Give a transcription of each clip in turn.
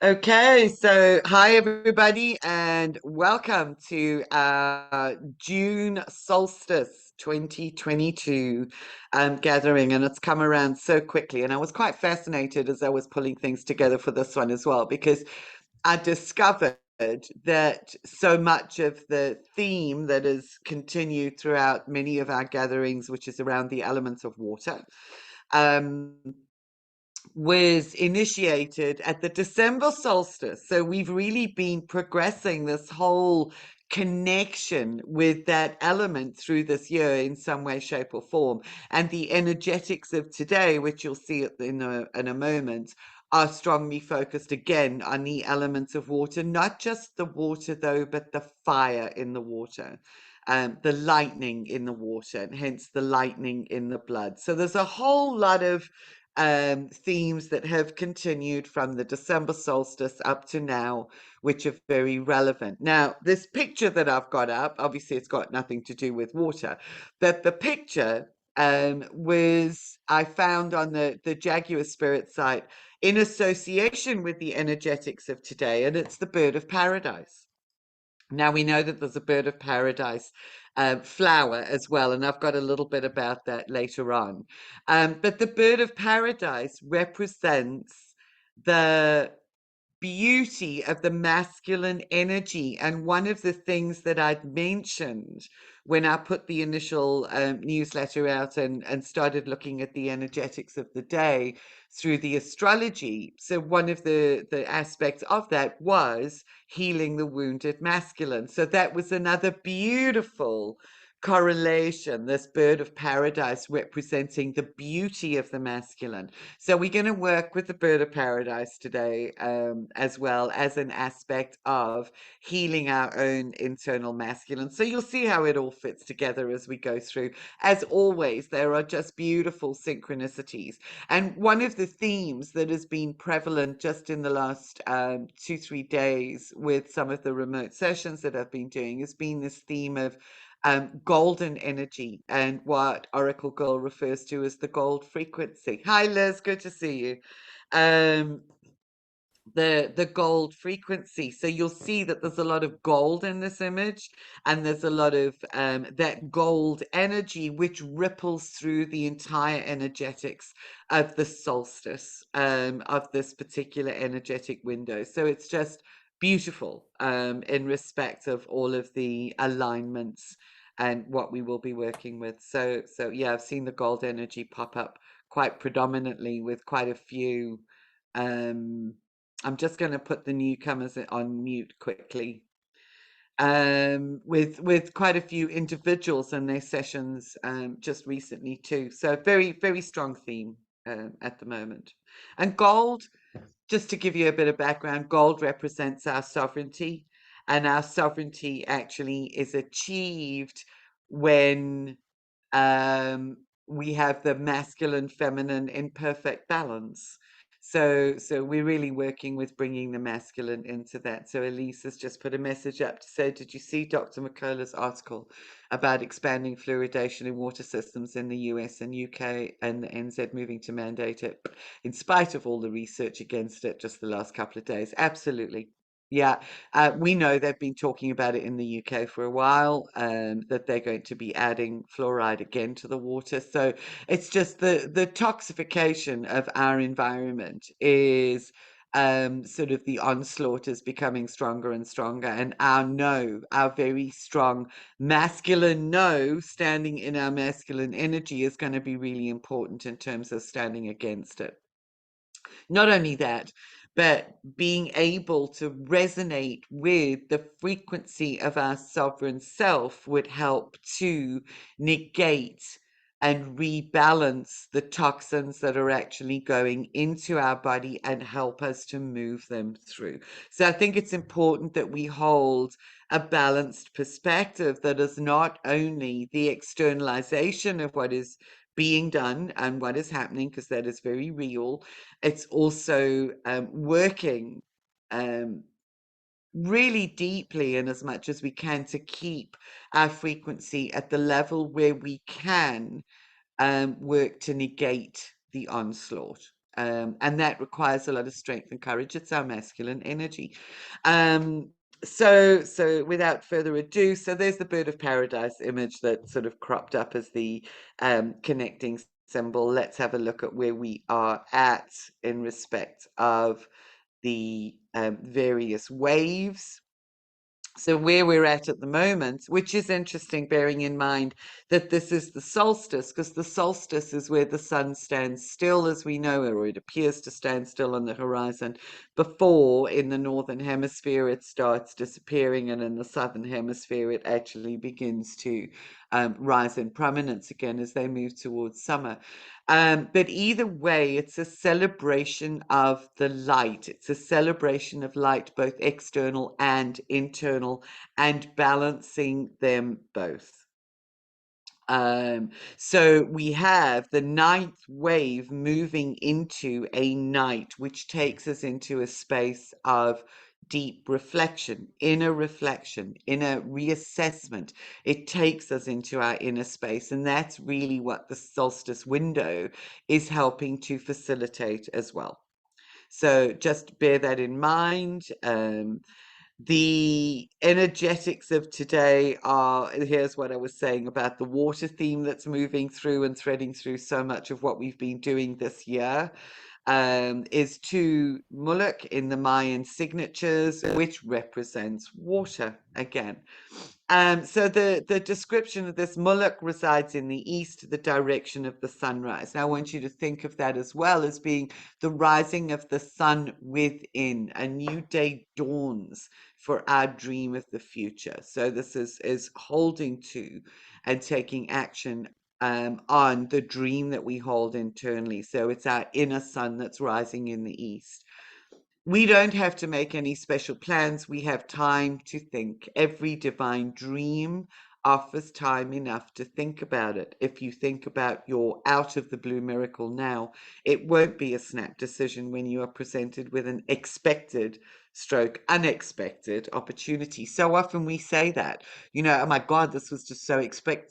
Okay, so hi everybody, and welcome to our June Solstice 2022 gathering. And it's come around so quickly. And I was quite fascinated as I was pulling things together for this one as well, because I discovered that so much of the theme that is continued throughout many of our gatherings, which is around the elements of water, um, was initiated at the December solstice. So we've really been progressing this whole connection with that element through this year in some way, shape, or form. And the energetics of today, which you'll see in a moment, are strongly focused again on the elements of water, not just the water though, but the fire in the water. The lightning in the water, and hence the lightning in the blood. So there's a whole lot of themes that have continued from the December solstice up to now, which are very relevant. Now, this picture that I've got up, obviously it's got nothing to do with water, but the picture was I found on the Jaguar Spirit site in association with the energetics of today, and it's the bird of paradise. Now we know that there's a bird of paradise flower as well, and I've got a little bit about that later on. But the bird of paradise represents the beauty of the masculine energy. And one of the things that I'd mentioned when I put the initial newsletter out and started looking at the energetics of the day through the astrology. So one of the aspects of that was healing the wounded masculine. So that was another beautiful correlation, this bird of paradise representing the beauty of the masculine. So we're going to work with the bird of paradise today, as well as an aspect of healing our own internal masculine. So you'll see how it all fits together as we go through. As always, there are just beautiful synchronicities. And one of the themes that has been prevalent just in the last 2, 3 days with some of the remote sessions that I've been doing has been this theme of golden energy, and what Oracle Girl refers to as the gold frequency. Hi, Liz, good to see you. Um, the gold frequency. So you'll see that there's a lot of gold in this image, and there's a lot of that gold energy which ripples through the entire energetics of the solstice, of this particular energetic window. So it's just beautiful in respect of all of the alignments and what we will be working with. So yeah, I've seen the gold energy pop up quite predominantly with quite a few. um I'm just going to put the newcomers on mute quickly. With quite a few individuals in their sessions just recently too. So very, very strong theme at the moment. And gold, just to give you a bit of background, gold represents our sovereignty, and our sovereignty actually is achieved when we have the masculine, feminine in perfect balance. So we're really working with bringing the masculine into that. So Elise has just put a message up to say, did you see Dr. McCullough's article about expanding fluoridation in water systems in the US and UK, and the NZ moving to mandate it, in spite of all the research against it just the last couple of days? Absolutely. Yeah, we know they've been talking about it in the UK for a while, that they're going to be adding fluoride again to the water. So it's just the toxification of our environment is sort of the onslaught is becoming stronger and stronger. And our no, our very strong masculine no, standing in our masculine energy is going to be really important in terms of standing against it. Not only that, but being able to resonate with the frequency of our sovereign self would help to negate and rebalance the toxins that are actually going into our body and help us to move them through. So I think it's important that we hold a balanced perspective that is not only the externalization of what is being done and what is happening, because that is very real. It's also working um, really deeply and as much as we can to keep our frequency at the level where we can work to negate the onslaught. And that requires a lot of strength and courage. It's our masculine energy. Um, so without further ado, so there's the bird of paradise image that sort of cropped up as the connecting symbol. Let's have a look at where we are at in respect of the various waves. So where we're at the moment, which is interesting, bearing in mind that this is the solstice, because the solstice is where the sun stands still as we know it, or it appears to stand still on the horizon, before in the northern hemisphere it starts disappearing, and in the southern hemisphere it actually begins to rise in prominence again as they move towards summer. But either way, it's a celebration of the light. It's a celebration of light, both external and internal, and balancing them both. So we have the ninth wave moving into a night, which takes us into a space of deep reflection, inner reassessment. It takes us into our inner space, and that's really what the solstice window is helping to facilitate as well. So just bear that in mind. The energetics of today are, here's what I was saying about the water theme that's moving through and threading through so much of what we've been doing this year, is to Muluk in the Mayan signatures, which represents water again. So the description of this Muluk resides in the east, the direction of the sunrise. Now I want you to think of that as well as being the rising of the sun within. A new day dawns for our dream of the future. So this is holding to and taking action on the dream that we hold internally. So it's our inner sun that's rising in the east. We don't have to make any special plans. We have time to think. Every divine dream offers time enough to think about it. If you think about your out of the blue miracle now, it won't be a snap decision when you are presented with an expected stroke unexpected opportunity. So often we say that, oh my God, this was just so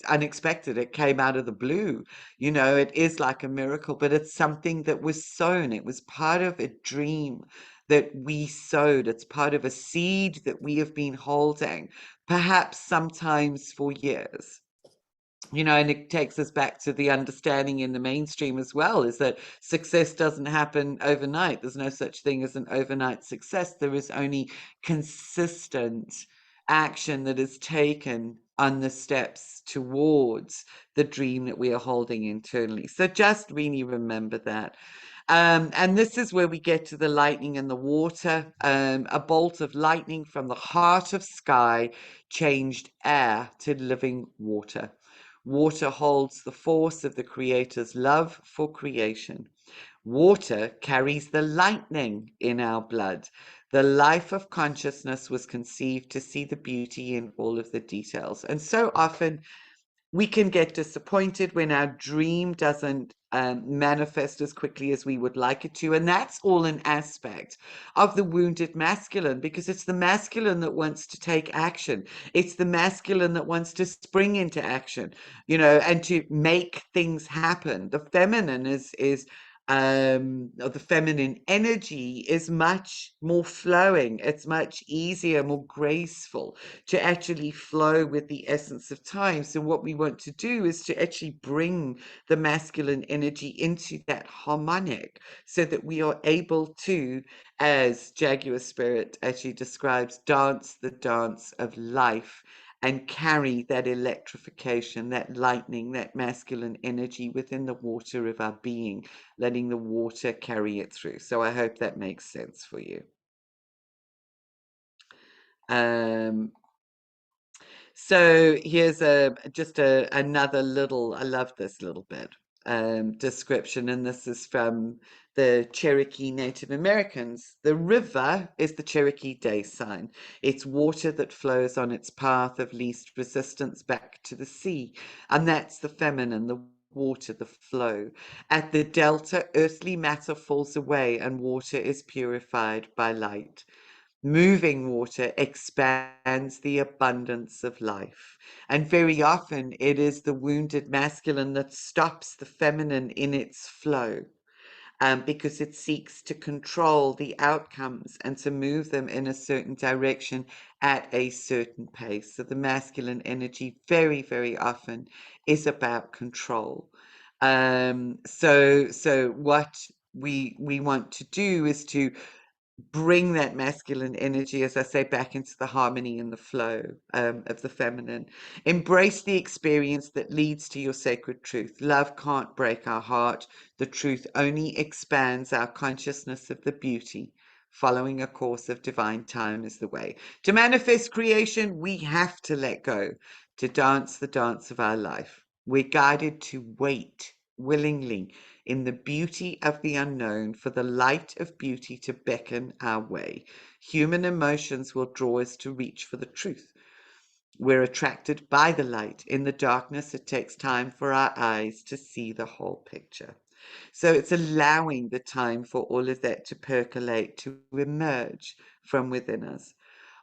unexpected. It came out of the blue. It is like a miracle, but it's something that was sown. It was part of a dream that we sowed. It's part of a seed that we have been holding, perhaps sometimes for years. And it takes us back to the understanding in the mainstream as well, is that success doesn't happen overnight. There's no such thing as an overnight success. There is only consistent action that is taken on the steps towards the dream that we are holding internally. So just really remember that. And this is where we get to the lightning and the water. A bolt of lightning from the heart of sky changed air to living water. Water holds the force of the Creator's love for creation. Water carries the lightning in our blood. The life of consciousness was conceived to see the beauty in all of the details. And so often we can get disappointed when our dream doesn't manifest as quickly as we would like it to. And that's all an aspect of the wounded masculine, because it's the masculine that wants to take action. It's the masculine that wants to spring into action, and to make things happen. The feminine or the feminine energy is much more flowing. It's much easier, more graceful to actually flow with the essence of time. So what we want to do is to actually bring the masculine energy into that harmonic so that we are able to, as Jaguar Spirit actually describes, dance the dance of life and carry that electrification, that lightning, that masculine energy within the water of our being, letting the water carry it through. So I hope that makes sense for you. Um, So here's just another little, I love this little bit, description, and this is from the Cherokee Native Americans. The river is the Cherokee day sign. It's water that flows on its path of least resistance back to the sea. And that's the feminine, the water, the flow. At the delta, earthly matter falls away and water is purified by light. Moving water expands the abundance of life. And very often it is the wounded masculine that stops the feminine in its flow. because it seeks to control the outcomes and to move them in a certain direction at a certain pace. So the masculine energy very, very often is about control. So what we want to do is to bring that masculine energy, as I say, back into the harmony and the flow of the feminine. Embrace the experience that leads to your sacred truth. Love can't break our heart. The truth only expands our consciousness of the beauty. Following a course of divine time is the way. To manifest creation, we have to let go, to dance the dance of our life. We're guided to wait willingly in the beauty of the unknown, for the light of beauty to beckon our way. Human emotions will draw us to reach for the truth. We're attracted by the light. In the darkness, it takes time for our eyes to see the whole picture. So it's allowing the time for all of that to percolate, to emerge from within us.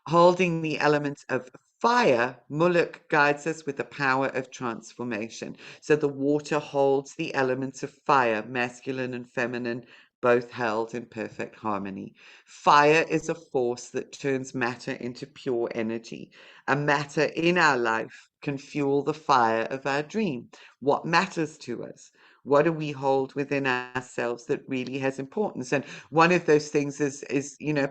Holding the elements of fire, Muluk guides us with the power of transformation. So the water holds the elements of fire, masculine and feminine, both held in perfect harmony. Fire is a force that turns matter into pure energy. A matter in our life can fuel the fire of our dream. What matters to us? What do we hold within ourselves that really has importance? And one of those things is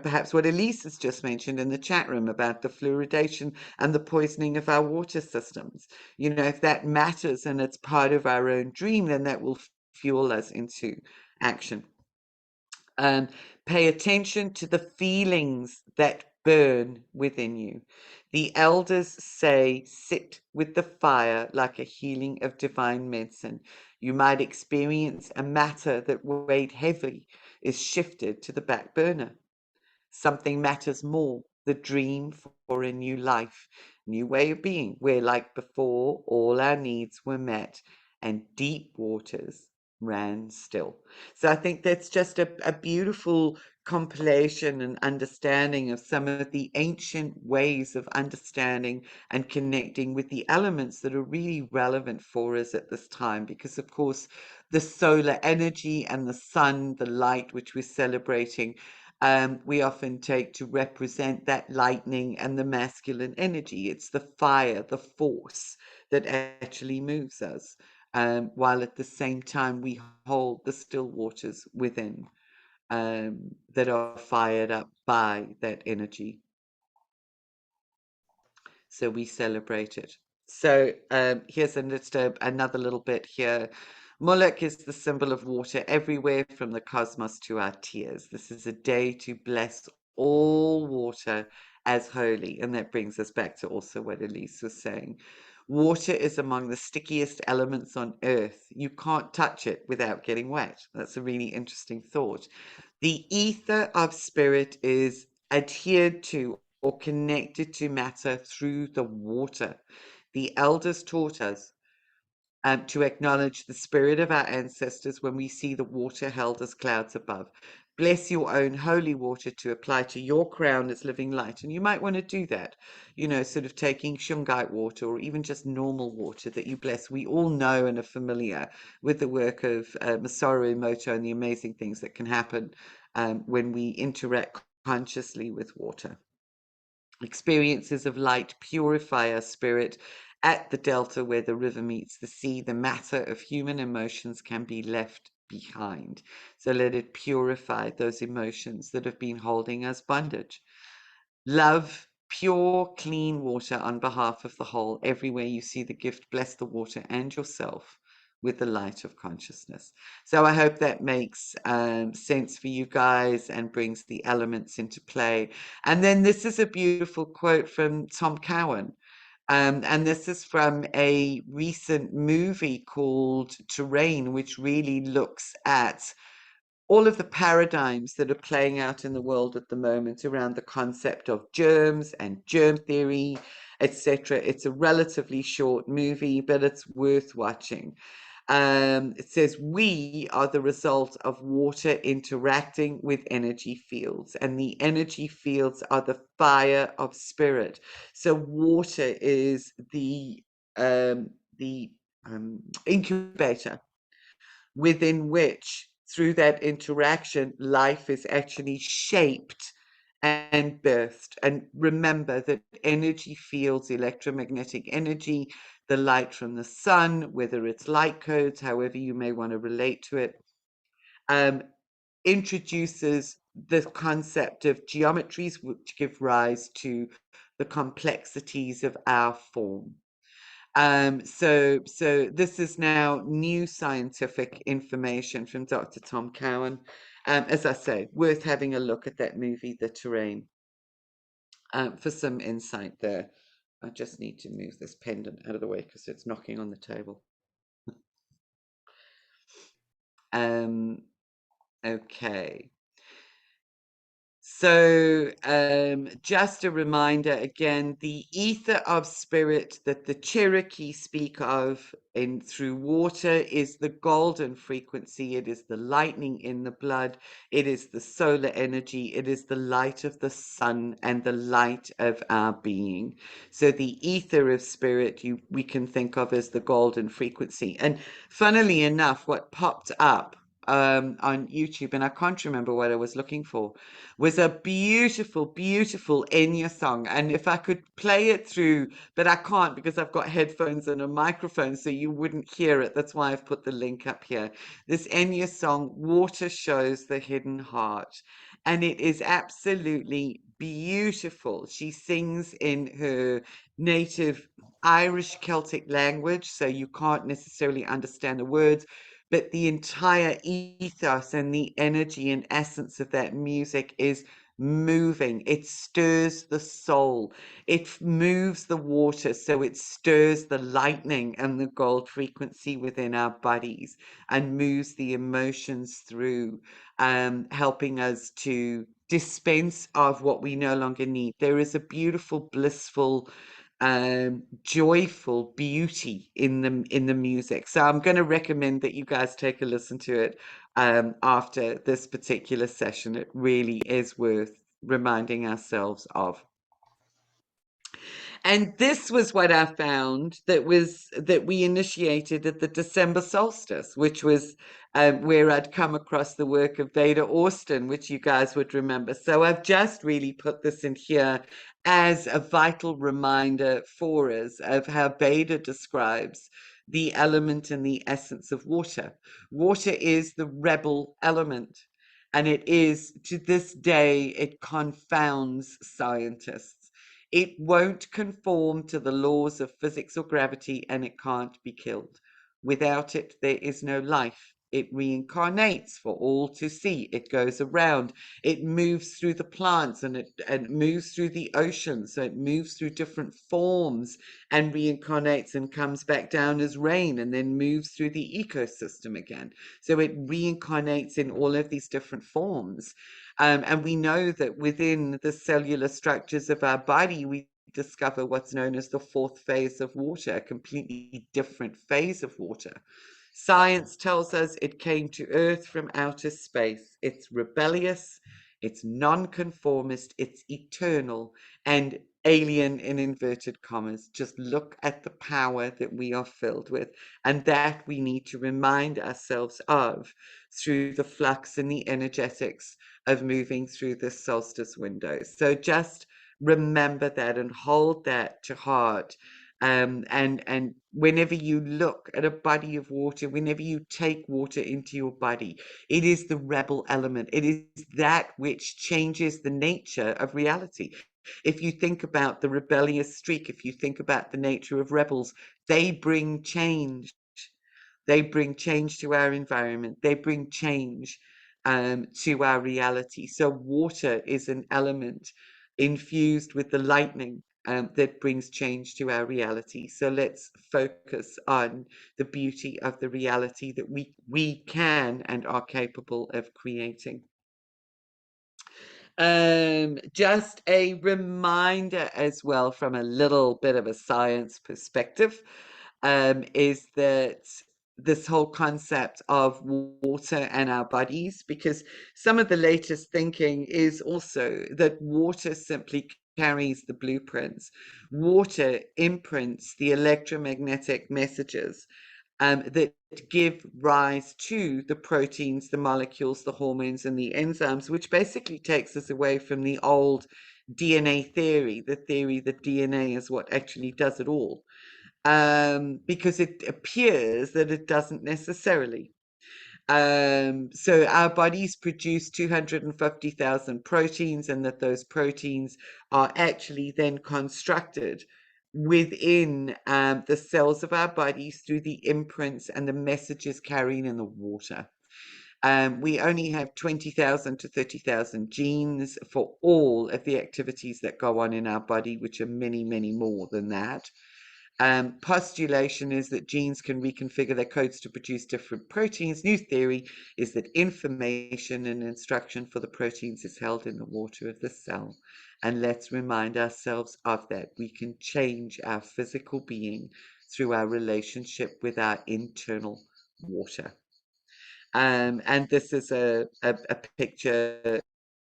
perhaps what Elise has just mentioned in the chat room about the fluoridation and the poisoning of our water systems. If that matters and it's part of our own dream, then that will fuel us into action. Um, Pay attention to the feelings that burn within you. The elders say, sit with the fire like a healing of divine medicine. You might experience a matter that weighed heavily is shifted to the back burner. Something matters more, the dream for a new life, new way of being, where, like before, all our needs were met and deep waters ran still. So I think that's just a beautiful compilation and understanding of some of the ancient ways of understanding and connecting with the elements that are really relevant for us at this time. Because, of course, the solar energy and the sun, the light, which we're celebrating, we often take to represent that lightning and the masculine energy. It's the fire, the force that actually moves us, while at the same time we hold the still waters within, that are fired up by that energy. So we celebrate it. So here's another little bit here. Mulek is the symbol of water everywhere, from the cosmos to our tears. This is a day to bless all water as holy. And that brings us back to also what Elise was saying. Water is among the stickiest elements on earth. You can't touch it without getting wet. That's a really interesting thought. The ether of spirit is adhered to or connected to matter through the water. The elders taught us to acknowledge the spirit of our ancestors when we see the water held as clouds above. Bless your own holy water to apply to your crown as living light. And you might want to do that, sort of taking shungite water or even just normal water that you bless. We all know and are familiar with the work of Masaru Emoto and the amazing things that can happen when we interact consciously with water. Experiences of light purify our spirit. At the delta where the river meets the sea, the matter of human emotions can be left behind. So let it purify those emotions that have been holding us bondage. Love pure, clean water on behalf of the whole. Everywhere you see the gift, bless the water and yourself with the light of consciousness. So I hope that makes sense for you guys and brings the elements into play. And then this is a beautiful quote from Tom Cowan. And this is from a recent movie called Terrain, which really looks at all of the paradigms that are playing out in the world at the moment around the concept of germs and germ theory, etc. It's a relatively short movie, but it's worth watching. It says we are the result of water interacting with energy fields, and the energy fields are the fire of spirit. So water is the incubator within which through that interaction, life is actually shaped and birthed. And remember that energy fields, electromagnetic energy, the light from the sun, whether it's light codes, however you may want to relate to it, um, introduces the concept of geometries which give rise to the complexities of our form. So this is now new scientific information from Dr. Tom Cowan. As I say, worth having a look at that movie, The Terrain, for some insight there. I just need to move this pendant out of the way because it's knocking on the table. Okay. So, just a reminder again, the ether of spirit that the Cherokee speak of in through water is the golden frequency. It is the lightning in the blood. It is the solar energy. It is the light of the sun and the light of our being. So the ether of spirit we can think of as the golden frequency. And funnily enough, what popped up on YouTube, and I can't remember what I was looking for, was a beautiful, beautiful Enya song. And if I could play it through, but I can't because I've got headphones and a microphone, so you wouldn't hear it. That's why I've put the link up here. This Enya song, Water Shows the Hidden Heart. And it is absolutely beautiful. She sings in her native Irish Celtic language, so you can't necessarily understand the words, but the entire ethos and the energy and essence of that music is moving. It stirs the soul. It moves the water, so it stirs the lightning and the gold frequency within our bodies and moves the emotions through, helping us to dispense of what we no longer need. There is a beautiful, blissful, joyful beauty in the music. So I'm going to recommend that you guys take a listen to it after this particular session. It really is worth reminding ourselves of. And this was what I found that we initiated at the December solstice, which was where I'd come across the work of Veda Austin, which you guys would remember. So I've just really put this in here as a vital reminder for us of how Veda describes the element and the essence of water. Water is the rebel element. And it is, to this day, it confounds scientists. It won't conform to the laws of physics or gravity, and it can't be killed. Without it, there is no life. It reincarnates for all to see. It goes around. It moves through the plants and it moves through the ocean. So it moves through different forms and reincarnates and comes back down as rain and then moves through the ecosystem again. So it reincarnates in all of these different forms. And we know that within the cellular structures of our body, we discover what's known as the fourth phase of water, a completely different phase of water. Science tells us it came to Earth from outer space. It's rebellious, it's nonconformist, it's eternal, and alien in inverted commas. Just look at the power that we are filled with, and that we need to remind ourselves of through the flux and the energetics of moving through this solstice window. So just remember that and hold that to heart. And whenever you look at a body of water, whenever you take water into your body, it is the rebel element. It is that which changes the nature of reality. If you think about the rebellious streak, if you think about the nature of rebels, they bring change. They bring change to our environment. They bring change to our reality. So water is an element infused with the lightning that brings change to our reality. So let's focus on the beauty of the reality that we can and are capable of creating. Just a reminder as well, from a little bit of a science perspective, is that this whole concept of water and our bodies, because some of the latest thinking is also that water simply carries the blueprints. Water imprints the electromagnetic messages that give rise to the proteins, the molecules, the hormones, and the enzymes, which basically takes us away from the old DNA theory, the theory that DNA is what actually does it all, because it appears that it doesn't necessarily. So our bodies produce 250,000 proteins, and that those proteins are actually then constructed within the cells of our bodies through the imprints and the messages carried in the water. We only have 20,000 to 30,000 genes for all of the activities that go on in our body, which are many, many more than that. Postulation is that genes can reconfigure their codes to produce different proteins. New theory is that information and instruction for the proteins is held in the water of the cell. And let's remind ourselves of that. We can change our physical being through our relationship with our internal water. And this is a picture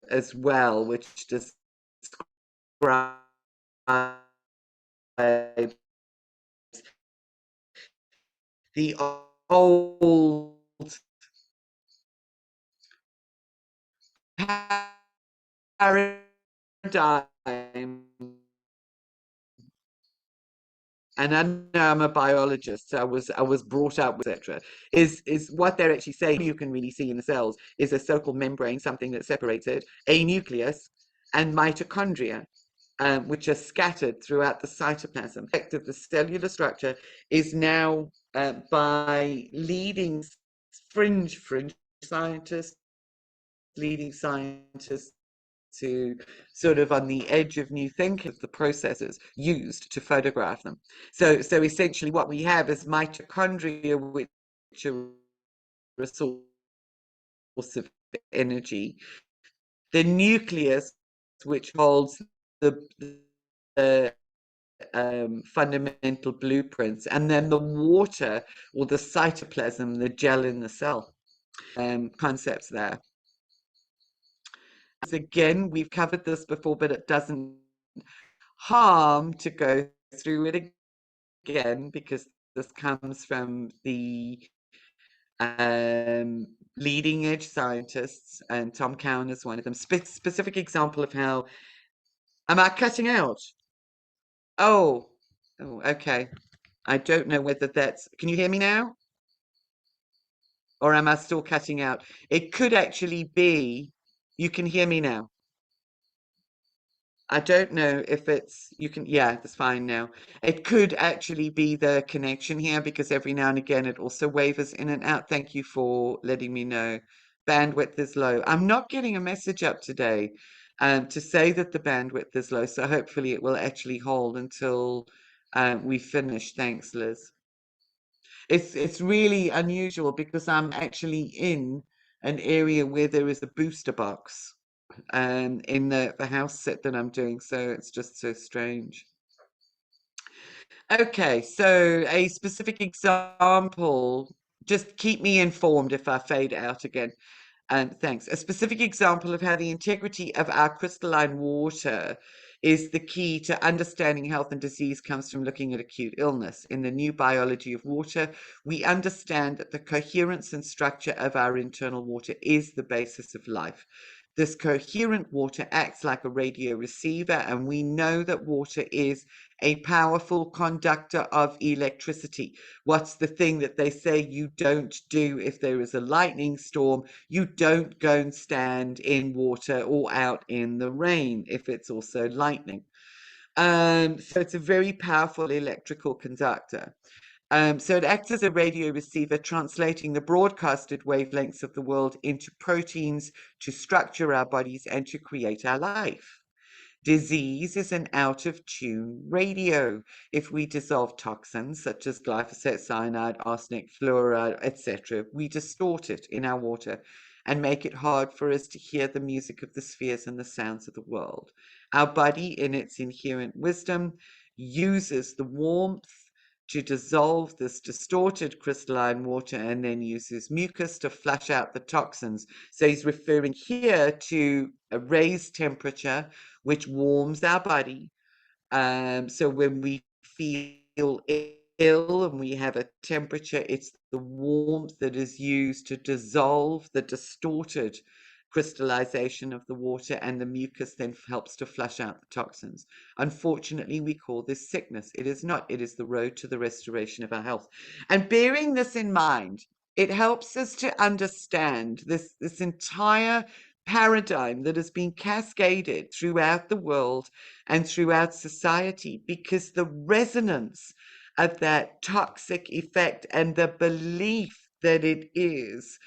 as well, which describes the old paradigm, and I know I'm a biologist, so I was brought up with etc. Is what they're actually saying. You can really see in the cells is a so-called membrane, something that separates it, a nucleus, and mitochondria, which are scattered throughout the cytoplasm. The effect of the cellular structure is now by leading fringe scientists, leading scientists to sort of on the edge of new thinking of the processes used to photograph them. So essentially what we have is mitochondria, which are a source of energy, the nucleus, which holds the fundamental blueprints, and then the water or the cytoplasm, the gel in the cell. Concepts there. Again, we've covered this before, but it doesn't harm to go through it again, because this comes from the leading edge scientists, and Tom Cowan is one of them. Specific example of how. Am I cutting out? Oh, okay. I don't know whether that's. Can you hear me now? Or am I still cutting out? It could actually be. You can hear me now. I don't know if it's, you can, yeah, that's fine now. It could actually be the connection here, because every now and again it also wavers in and out. Thank you for letting me know. Bandwidth is low. I'm not getting a message up today to say that the bandwidth is low, so hopefully it will actually hold until we finish. Thanks, Liz. It's really unusual because I'm actually in an area where there is a booster box in the house sit that I'm doing, so it's just so strange. Okay, so a specific example, just keep me informed if I fade out again. Thanks. A specific example of how the integrity of our crystalline water is the key to understanding health and disease comes from looking at acute illness. In the new biology of water, we understand that the coherence and structure of our internal water is the basis of life. This coherent water acts like a radio receiver, and we know that water is a powerful conductor of electricity. What's the thing that they say you don't do if there is a lightning storm? You don't go and stand in water or out in the rain if it's also lightning. So it's a very powerful electrical conductor. So it acts as a radio receiver, translating the broadcasted wavelengths of the world into proteins to structure our bodies and to create our life. Disease is an out of tune radio. If we dissolve toxins such as glyphosate, cyanide, arsenic, fluoride, etc., we distort it in our water and make it hard for us to hear the music of the spheres and the sounds of the world. Our body, in its inherent wisdom, uses the warmth to dissolve this distorted crystalline water and then uses mucus to flush out the toxins. So he's referring here to a raised temperature, which warms our body. So when we feel ill and we have a temperature, it's the warmth that is used to dissolve the distorted crystallization of the water, and the mucus then helps to flush out the toxins. Unfortunately, we call this sickness. It is not. It is the road to the restoration of our health. And bearing this in mind, it helps us to understand this entire paradigm that has been cascaded throughout the world and throughout society, because the resonance of that toxic effect and the belief that it is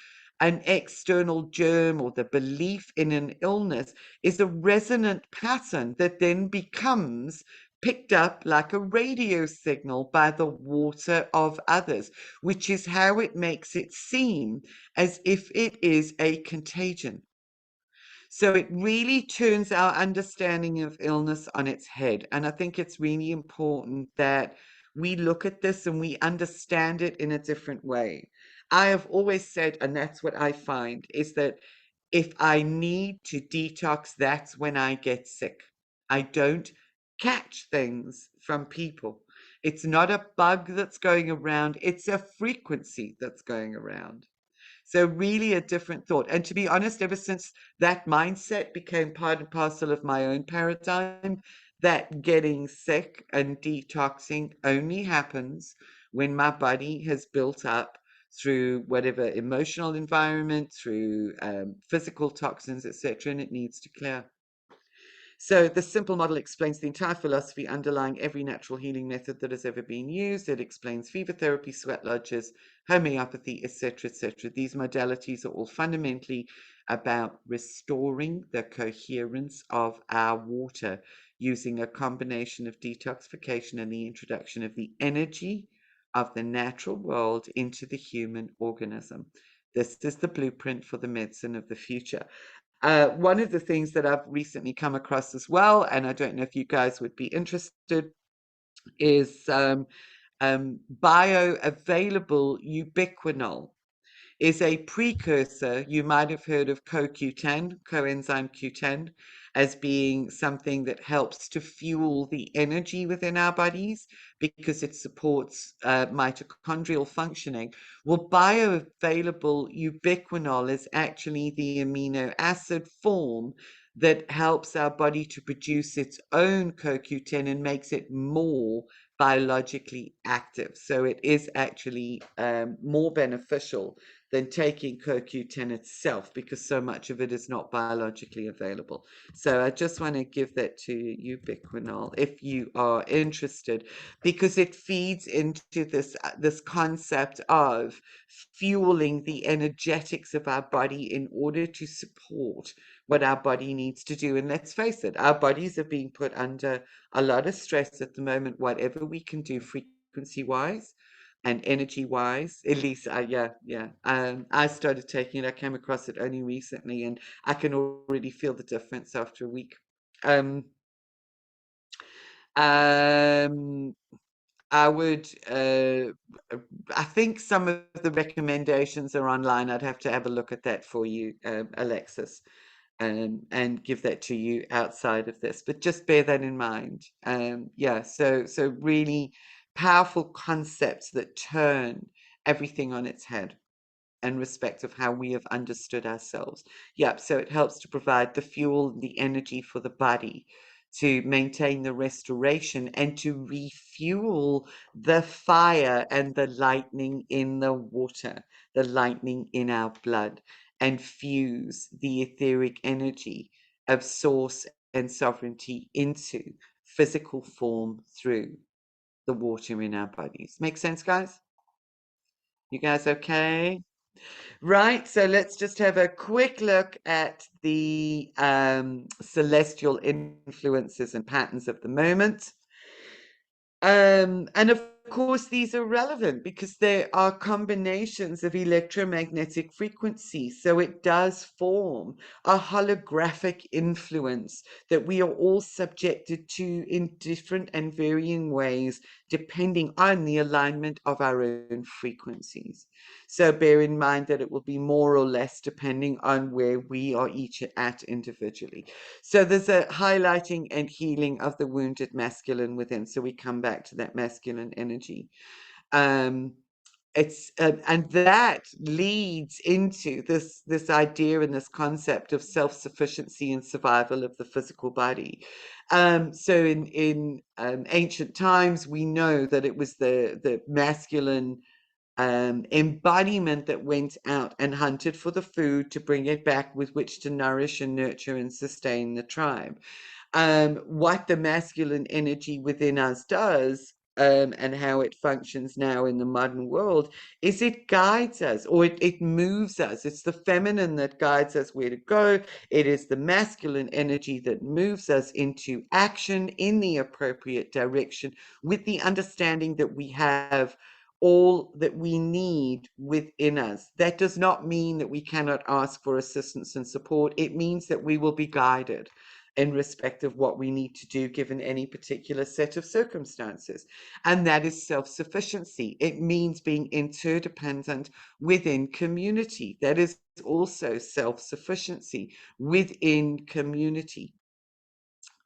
an external germ, or the belief in an illness, is a resonant pattern that then becomes picked up like a radio signal by the water of others, which is how it makes it seem as if it is a contagion. So it really turns our understanding of illness on its head. And I think it's really important that we look at this and we understand it in a different way. I have always said, and that's what I find, is that if I need to detox, that's when I get sick. I don't catch things from people. It's not a bug that's going around, it's a frequency that's going around. So really a different thought. And to be honest, ever since that mindset became part and parcel of my own paradigm, that getting sick and detoxing only happens when my body has built up through whatever emotional environment, through physical toxins, etc., and it needs to clear. So the simple model explains the entire philosophy underlying every natural healing method that has ever been used. It explains fever therapy, sweat lodges, homeopathy, etc., etc. These modalities are all fundamentally about restoring the coherence of our water using a combination of detoxification and the introduction of the energy of the natural world into the human organism. This is the blueprint for the medicine of the future. One of the things that I've recently come across as well, and I don't know if you guys would be interested, is bioavailable ubiquinol is a precursor. You might have heard of CoQ10, coenzyme Q10, as being something that helps to fuel the energy within our bodies because it supports mitochondrial functioning. Well, bioavailable ubiquinol is actually the amino acid form that helps our body to produce its own CoQ10 and makes it more biologically active. So it is actually more beneficial than taking CoQ10 itself, because so much of it is not biologically available. So I just want to give that to you, Ubiquinol, if you are interested, because it feeds into this concept of fueling the energetics of our body in order to support what our body needs to do. And let's face it, our bodies are being put under a lot of stress at the moment. Whatever we can do frequency wise and energy wise, at least I started taking it. I came across it only recently, and I can already feel the difference after a week. um um I would I think some of the recommendations are online. I'd have to have a look at that for you, Alexis, and give that to you outside of this. But just bear that in mind. Yeah, so really powerful concepts that turn everything on its head in respect of how we have understood ourselves. Yep, so it helps to provide the fuel, the energy for the body to maintain the restoration and to refuel the fire and the lightning in the water, the lightning in our blood, and fuse the etheric energy of source and sovereignty into physical form through the water in our bodies. Make sense, guys? You guys okay? Right, so let's just have a quick look at the celestial influences and patterns of the moment. And of course, these are relevant because there are combinations of electromagnetic frequencies. So it does form a holographic influence that we are all subjected to in different and varying ways, depending on the alignment of our own frequencies. So bear in mind that it will be more or less depending on where we are each at individually. So there's a highlighting and healing of the wounded masculine within. So we come back to that masculine energy. Um, it's and that leads into this idea and this concept of self-sufficiency and survival of the physical body. So in ancient times, we know that it was the masculine embodiment that went out and hunted for the food to bring it back with which to nourish and nurture and sustain the tribe. What the masculine energy within us does, and how it functions now in the modern world, is it guides us, or it moves us. It's the feminine that guides us where to go. It is the masculine energy that moves us into action in the appropriate direction, with the understanding that we have all that we need within us. That does not mean that we cannot ask for assistance and support. It means that we will be guided in respect of what we need to do given any particular set of circumstances. And that is self-sufficiency. It means being interdependent within community. That is also self-sufficiency within community.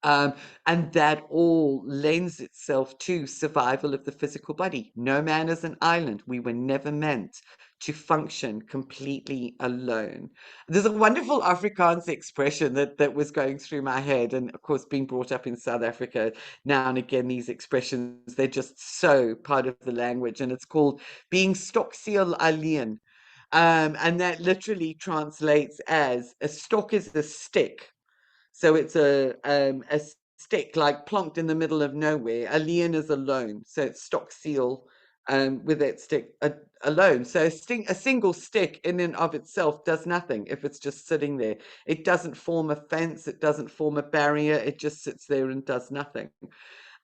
Um, and that all lends itself to survival of the physical body. No man is an island. We were never meant to function completely alone. There's a wonderful Afrikaans expression that was going through my head, and of course, being brought up in South Africa, now and again, these expressions, they're just so part of the language, and it's called being stokseel alleen. And that literally translates as a stalk is a stick, so it's a stick like plonked in the middle of nowhere. A lion is alone, so it's stock seal with that stick alone. So a single stick in and of itself does nothing if it's just sitting there. It doesn't form a fence, it doesn't form a barrier, it just sits there and does nothing.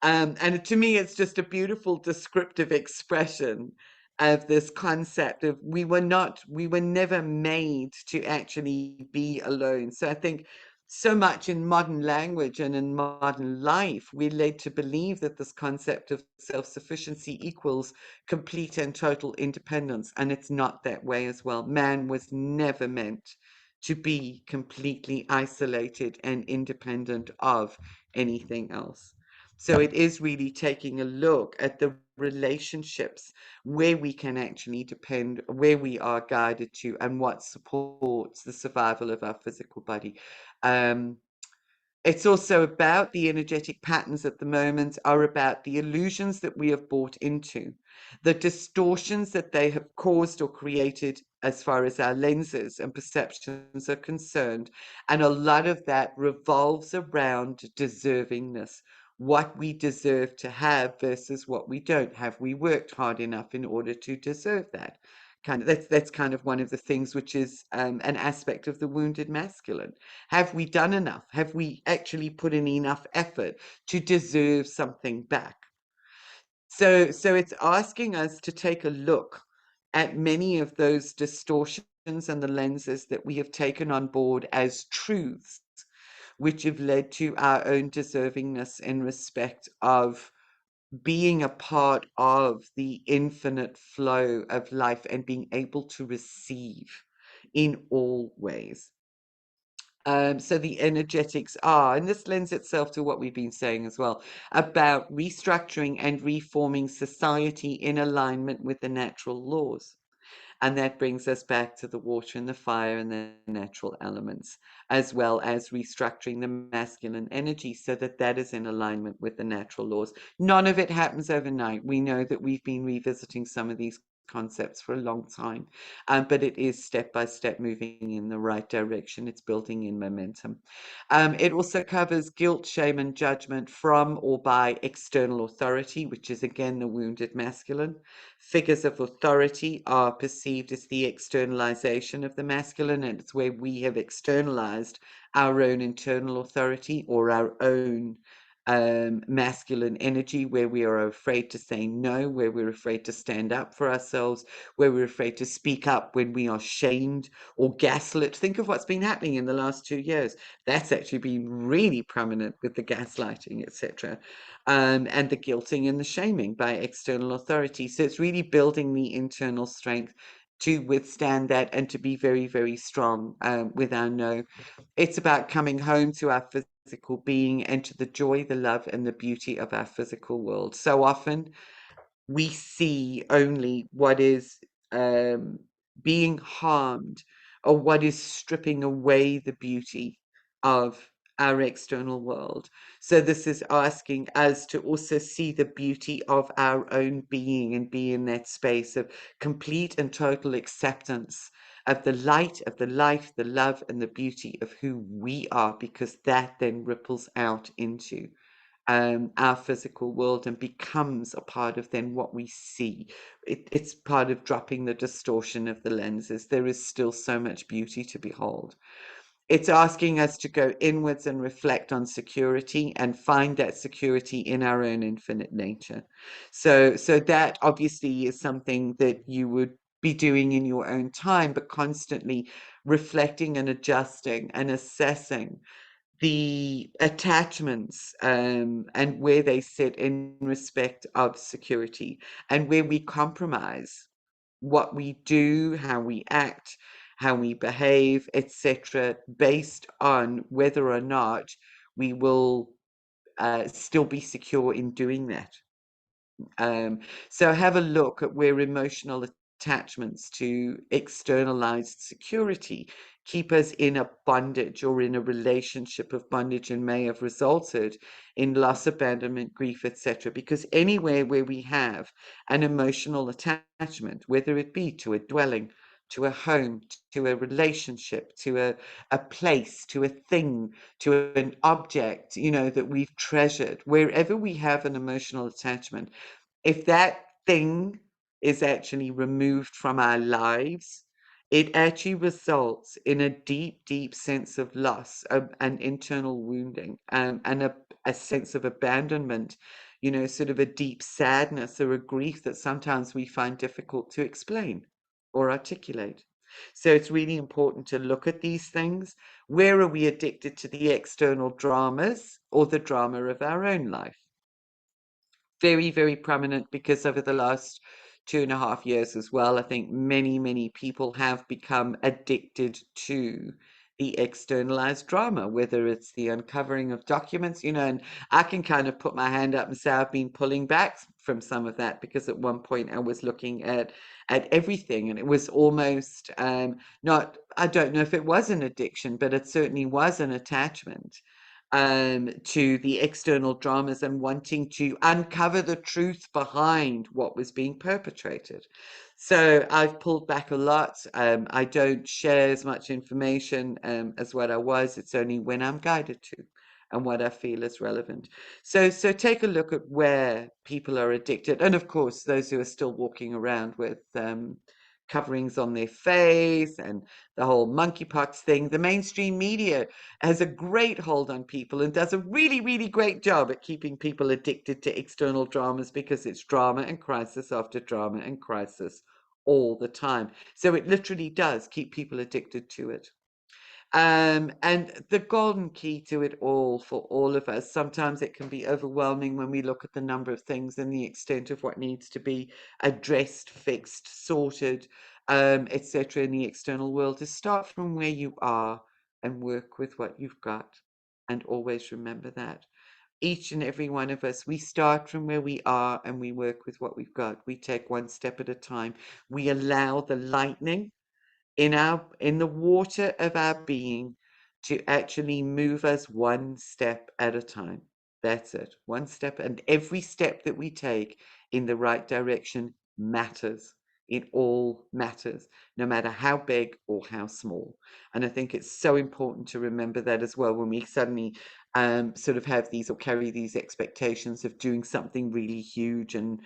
And to me, it's just a beautiful descriptive expression of this concept of we were never made to actually be alone. So I think so much in modern language and in modern life, we're led to believe that this concept of self-sufficiency equals complete and total independence. And it's not that way as well. Man was never meant to be completely isolated and independent of anything else. So it is really taking a look at the relationships where we can actually depend, where we are guided to, and what supports the survival of our physical body. Um, it's also about the energetic patterns at the moment are about the illusions that we have bought into, the distortions that they have caused or created as far as our lenses and perceptions are concerned. And a lot of that revolves around deservingness, what we deserve to have versus what we don't. Have we worked hard enough in order to deserve that? That's kind of one of the things which is an aspect of the wounded masculine. Have we done enough? Have we actually put in enough effort to deserve something back? So it's asking us to take a look at many of those distortions and the lenses that we have taken on board as truths, which have led to our own deservingness in respect of being a part of the infinite flow of life and being able to receive in all ways. So the energetics are, and this lends itself to what we've been saying as well, about restructuring and reforming society in alignment with the natural laws. And that brings us back to the water and the fire and the natural elements, as well as restructuring the masculine energy so that that is in alignment with the natural laws. None of it happens overnight. We know that we've been revisiting some of these concepts for a long time, but it is step by step moving in the right direction. It's building in momentum. It also covers guilt, shame, and judgment from or by external authority, which is again the wounded masculine. Figures of authority are perceived as the externalization of the masculine, and it's where we have externalized our own internal authority or our own masculine energy, where we are afraid to say no, where we're afraid to stand up for ourselves, where we're afraid to speak up when we are shamed or gaslit. Think of what's been happening in the last 2 years. That's actually been really prominent with the gaslighting, etc., and the guilting and the shaming by external authority. So it's really building the internal strength to withstand that and to be very, very strong with our no. It's about coming home to our physical being and to the joy, the love, and the beauty of our physical world. So often we see only what is um, being harmed or what is stripping away the beauty of our external world. So this is asking us to also see the beauty of our own being and be in that space of complete and total acceptance of the light, of the life, the love, and the beauty of who we are, because that then ripples out into our physical world and becomes a part of then what we see. It's part of dropping the distortion of the lenses. There is still so much beauty to behold. It's asking us to go inwards and reflect on security and find that security in our own infinite nature. So that obviously is something that you would be doing in your own time, but constantly reflecting and adjusting and assessing the attachments and where they sit in respect of security, and where we compromise what we do, how we act, how we behave, etc., based on whether or not we will still be secure in doing that. So have a look at where emotional attachments to externalized security keep us in a bondage or in a relationship of bondage and may have resulted in loss, abandonment, grief, etc. Because anywhere where we have an emotional attachment, whether it be to a dwelling, to a home, to a relationship, to a place, to a thing, to an object, that we've treasured, wherever we have an emotional attachment, if that thing is actually removed from our lives, it actually results in a deep, deep sense of loss, an internal wounding, and a sense of abandonment, sort of a deep sadness or a grief that sometimes we find difficult to explain or articulate. So it's really important to look at these things. Where are we addicted to the external dramas or the drama of our own life? Very, very prominent, because over the last 2.5 years as well, I think many, many people have become addicted to the externalized drama, whether it's the uncovering of documents, and I can kind of put my hand up and say I've been pulling back from some of that, because at one point I was looking at everything, and it was almost not, I don't know if it was an addiction, but it certainly was an attachment to the external dramas and wanting to uncover the truth behind what was being perpetrated. So I've pulled back a lot. I don't share as much information as what I was. It's only when I'm guided to and what I feel is relevant. So take a look at where people are addicted. And of course, those who are still walking around with coverings on their face and the whole monkeypox thing. The mainstream media has a great hold on people and does a really, really great job at keeping people addicted to external dramas, because it's drama and crisis after drama and crisis all the time. So it literally does keep people addicted to it. And the golden key to it all for all of us, sometimes it can be overwhelming when we look at the number of things and the extent of what needs to be addressed, fixed, sorted, etc. in the external world, to start from where you are and work with what you've got. And always remember that. Each and every one of us, we start from where we are and we work with what we've got. We take one step at a time. We allow the lightning in the water of our being to actually move us one step at a time. That's it, one step, and every step that we take in the right direction matters. It all matters, no matter how big or how small. And I think it's so important to remember that as well, when we suddenly sort of have these or carry these expectations of doing something really huge and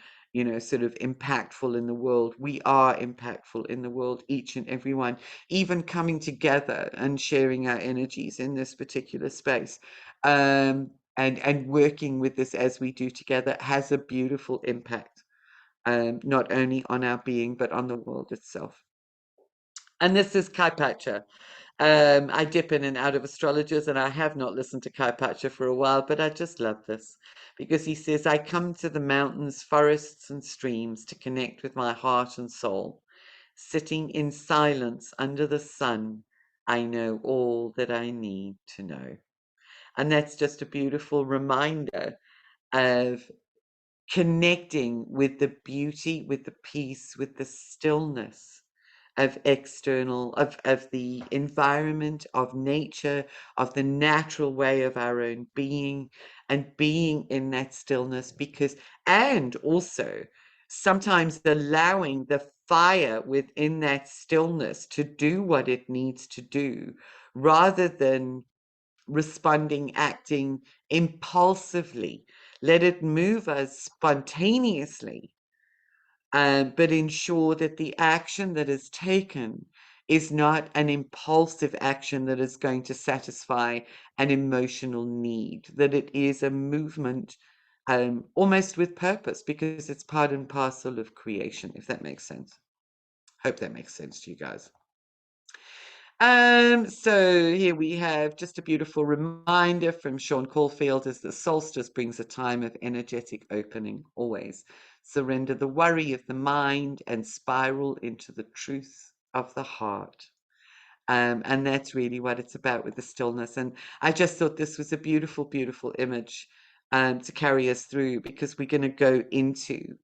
sort of impactful in the world. We are impactful in the world, each and every one. Even coming together and sharing our energies in this particular space, and working with this as we do together, has a beautiful impact, not only on our being, but on the world itself. And this is Kaipacha. I dip in and out of astrologers, and I have not listened to Kaipacha for a while, but I just love this, because he says, I come to the mountains, forests, and streams to connect with my heart and soul. Sitting in silence under the sun, I know all that I need to know. And that's just a beautiful reminder of connecting with the beauty, with the peace, with the stillness of of the environment, of nature, of the natural way of our own being, and being in that stillness, because and also sometimes allowing the fire within that stillness to do what it needs to do, rather than responding, acting impulsively. Let it move us spontaneously, but ensure that the action that is taken is not an impulsive action that is going to satisfy an emotional need, that it is a movement almost with purpose, because it's part and parcel of creation, if that makes sense. Hope that makes sense to you guys. So here we have just a beautiful reminder from Sean Caulfield, as the solstice brings a time of energetic opening, always. Surrender the worry of the mind and spiral into the truth of the heart. And that's really what it's about with the stillness. And I just thought this was a beautiful, beautiful image to carry us through, because we're going to go into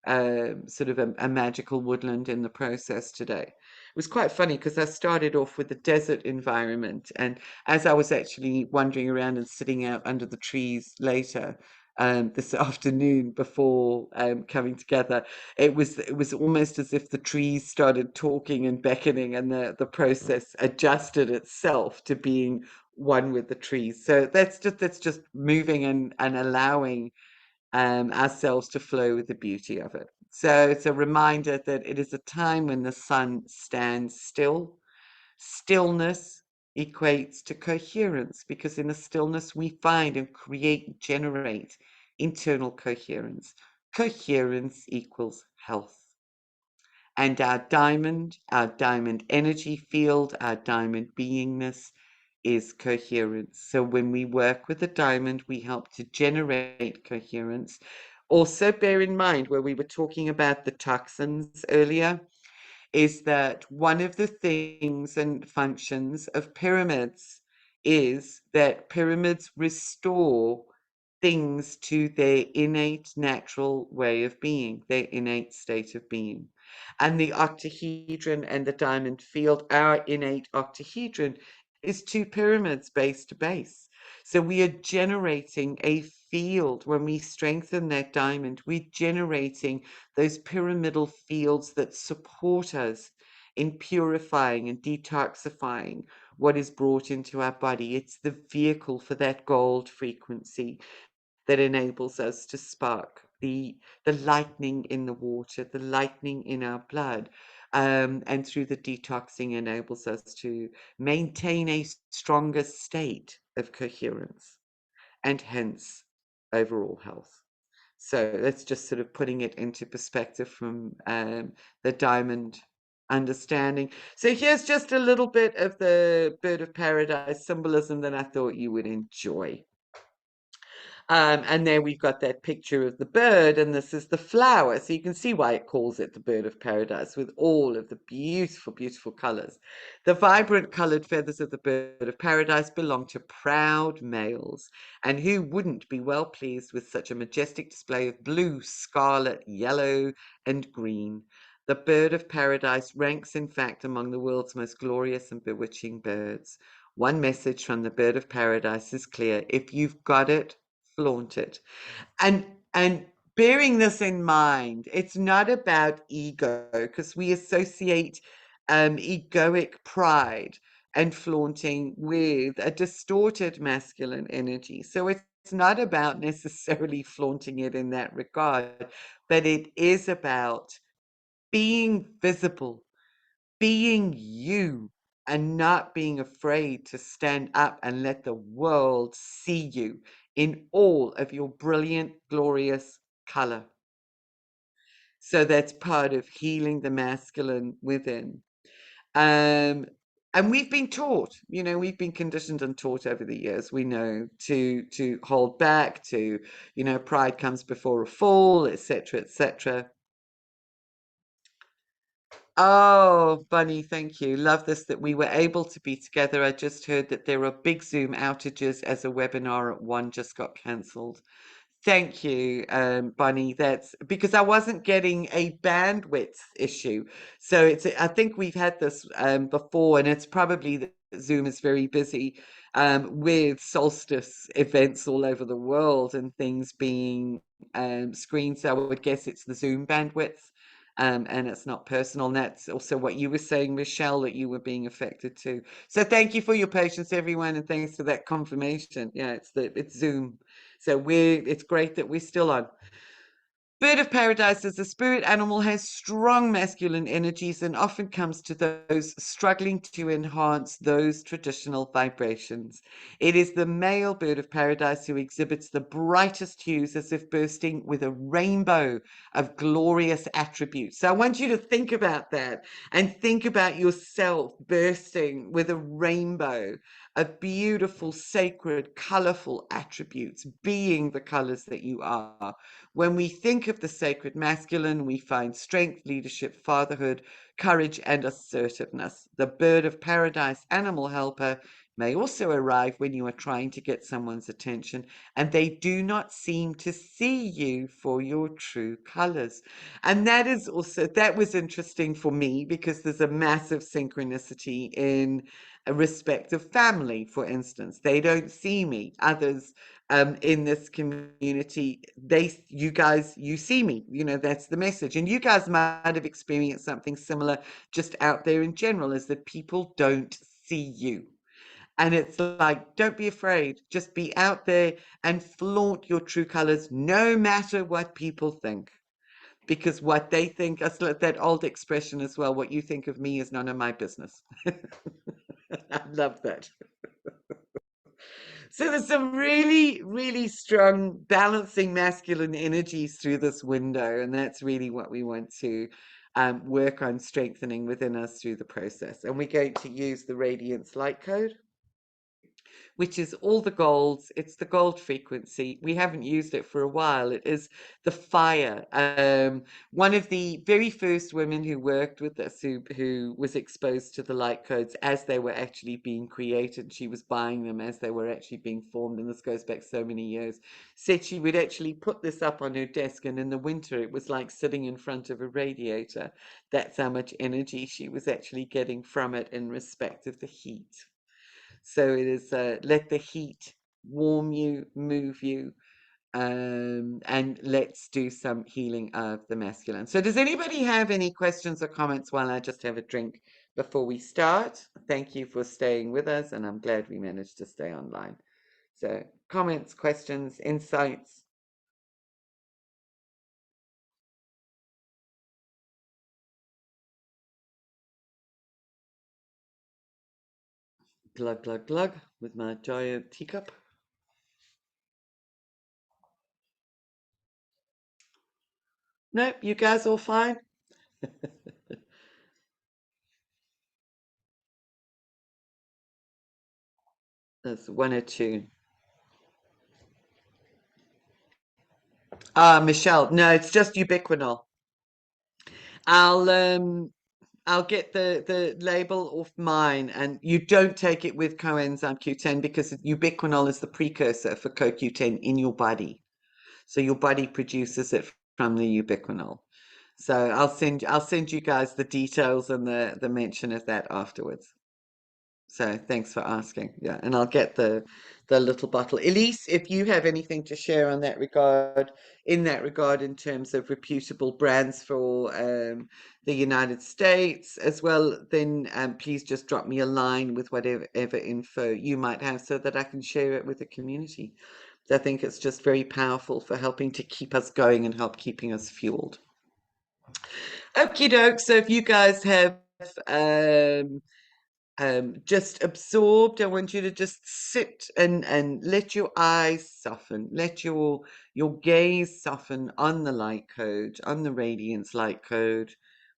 sort of a magical woodland in the process today. It was quite funny because I started off with the desert environment, and as I was actually wandering around and sitting out under the trees later this afternoon before coming together, it was almost as if the trees started talking and beckoning, and the process adjusted itself to being one with the trees. So that's just moving and allowing ourselves to flow with the beauty of it. So it's a reminder that it is a time when the sun stands still. Stillness equates to coherence, because in the stillness we find and create, generate internal coherence. Coherence equals health. And our diamond energy field, our diamond beingness is coherence. So when we work with the diamond, we help to generate coherence. Also, bear in mind, where we were talking about the toxins earlier, is that one of the things and functions of pyramids is that pyramids restore things to their innate natural way of being, their innate state of being. And the octahedron and the diamond field, our innate octahedron, is two pyramids base to base. So we are generating a field. When we strengthen that diamond, we're generating those pyramidal fields that support us in purifying and detoxifying what is brought into our body. It's the vehicle for that gold frequency that enables us to spark the lightning in the water, the lightning in our blood, and through the detoxing enables us to maintain a stronger state of coherence, and hence overall health. So that's just sort of putting it into perspective from the diamond understanding. So here's just a little bit of the bird of paradise symbolism that I thought you would enjoy. And there we've got that picture of the bird, and this is the flower. So you can see why it calls it the bird of paradise, with all of the beautiful, beautiful colors. The vibrant colored feathers of the bird of paradise belong to proud males. And who wouldn't be well pleased with such a majestic display of blue, scarlet, yellow, and green? The bird of paradise ranks, in fact, among the world's most glorious and bewitching birds. One message from the bird of paradise is clear: if you've got it, flaunt it. And bearing this in mind, it's not about ego, because we associate egoic pride and flaunting with a distorted masculine energy. So it's not about necessarily flaunting it in that regard, but it is about being visible, being you, and not being afraid to stand up and let the world see you in all of your brilliant, glorious color. So that's part of healing the masculine within. Um, and we've been taught, we've been conditioned and taught over the years, we know, to hold back, to, pride comes before a fall, etc., etc. Oh, Bunny, thank you. Love this that we were able to be together. I just heard that there are big Zoom outages as a webinar at one just got cancelled. Thank you, Bunny. That's because I wasn't getting a bandwidth issue. So I think we've had this before, and it's probably that Zoom is very busy with Solstice events all over the world and things being screened. So I would guess it's the Zoom bandwidth. And it's not personal. And that's also what you were saying, Michelle, that you were being affected too. So thank you for your patience, everyone, and thanks for that confirmation. Yeah, it's Zoom. So it's great that we're still on. Bird of paradise as a spirit animal has strong masculine energies and often comes to those struggling to enhance those traditional vibrations. It is the male bird of paradise who exhibits the brightest hues as if bursting with a rainbow of glorious attributes. So I want you to think about that and think about yourself bursting with a rainbow of beautiful, sacred, colorful attributes, being the colors that you are. When we think of the sacred masculine, we find strength, leadership, fatherhood, courage, and assertiveness. The bird of paradise animal helper may also arrive when you are trying to get someone's attention and they do not seem to see you for your true colors. And that was interesting for me because there's a massive synchronicity in a respect of family, for instance. They don't see me. Others in this community, you see me, that's the message. And you guys might have experienced something similar just out there in general, is that people don't see you. And it's like, don't be afraid, just be out there and flaunt your true colors, no matter what people think. Because what they think, that old expression as well, what you think of me is none of my business. I love that. So there's some really, really strong balancing masculine energies through this window, and that's really what we want to work on strengthening within us through the process. And we're going to use the Radiance Light Code, which is all the golds. It's the gold frequency. We haven't used it for a while. It is the fire. One of the very first women who worked with us, who was exposed to the light codes as they were actually being created, she was buying them as they were actually being formed, and this goes back so many years, said she would actually put this up on her desk, and in the winter it was like sitting in front of a radiator. That's how much energy she was actually getting from it in respect of the heat. So it is let the heat warm you, move you, and let's do some healing of the masculine. So does anybody have any questions or comments while I just have a drink before we start? Thank you for staying with us, and I'm glad we managed to stay online. So comments, questions, insights? Glug, glug, glug with my giant teacup. Nope, you guys all fine? That's one or two. Michelle, no, it's just ubiquinol. I'll um I'll get the label off mine, and you don't take it with coenzyme Q10 because ubiquinol is the precursor for CoQ10 in your body. So your body produces it from the ubiquinol. So I'll send you guys the details and the mention of that afterwards. So thanks for asking. Yeah, and I'll get the little bottle. Elise, if you have anything to share on that regard, in terms of reputable brands for the United States as well, then please just drop me a line with whatever info you might have so that I can share it with the community. I think it's just very powerful for helping to keep us going and help keeping us fueled. Okie doke. So if you guys have um, just absorbed. I want you to just sit and let your eyes soften. Let your gaze soften on the light code, on the radiance light code.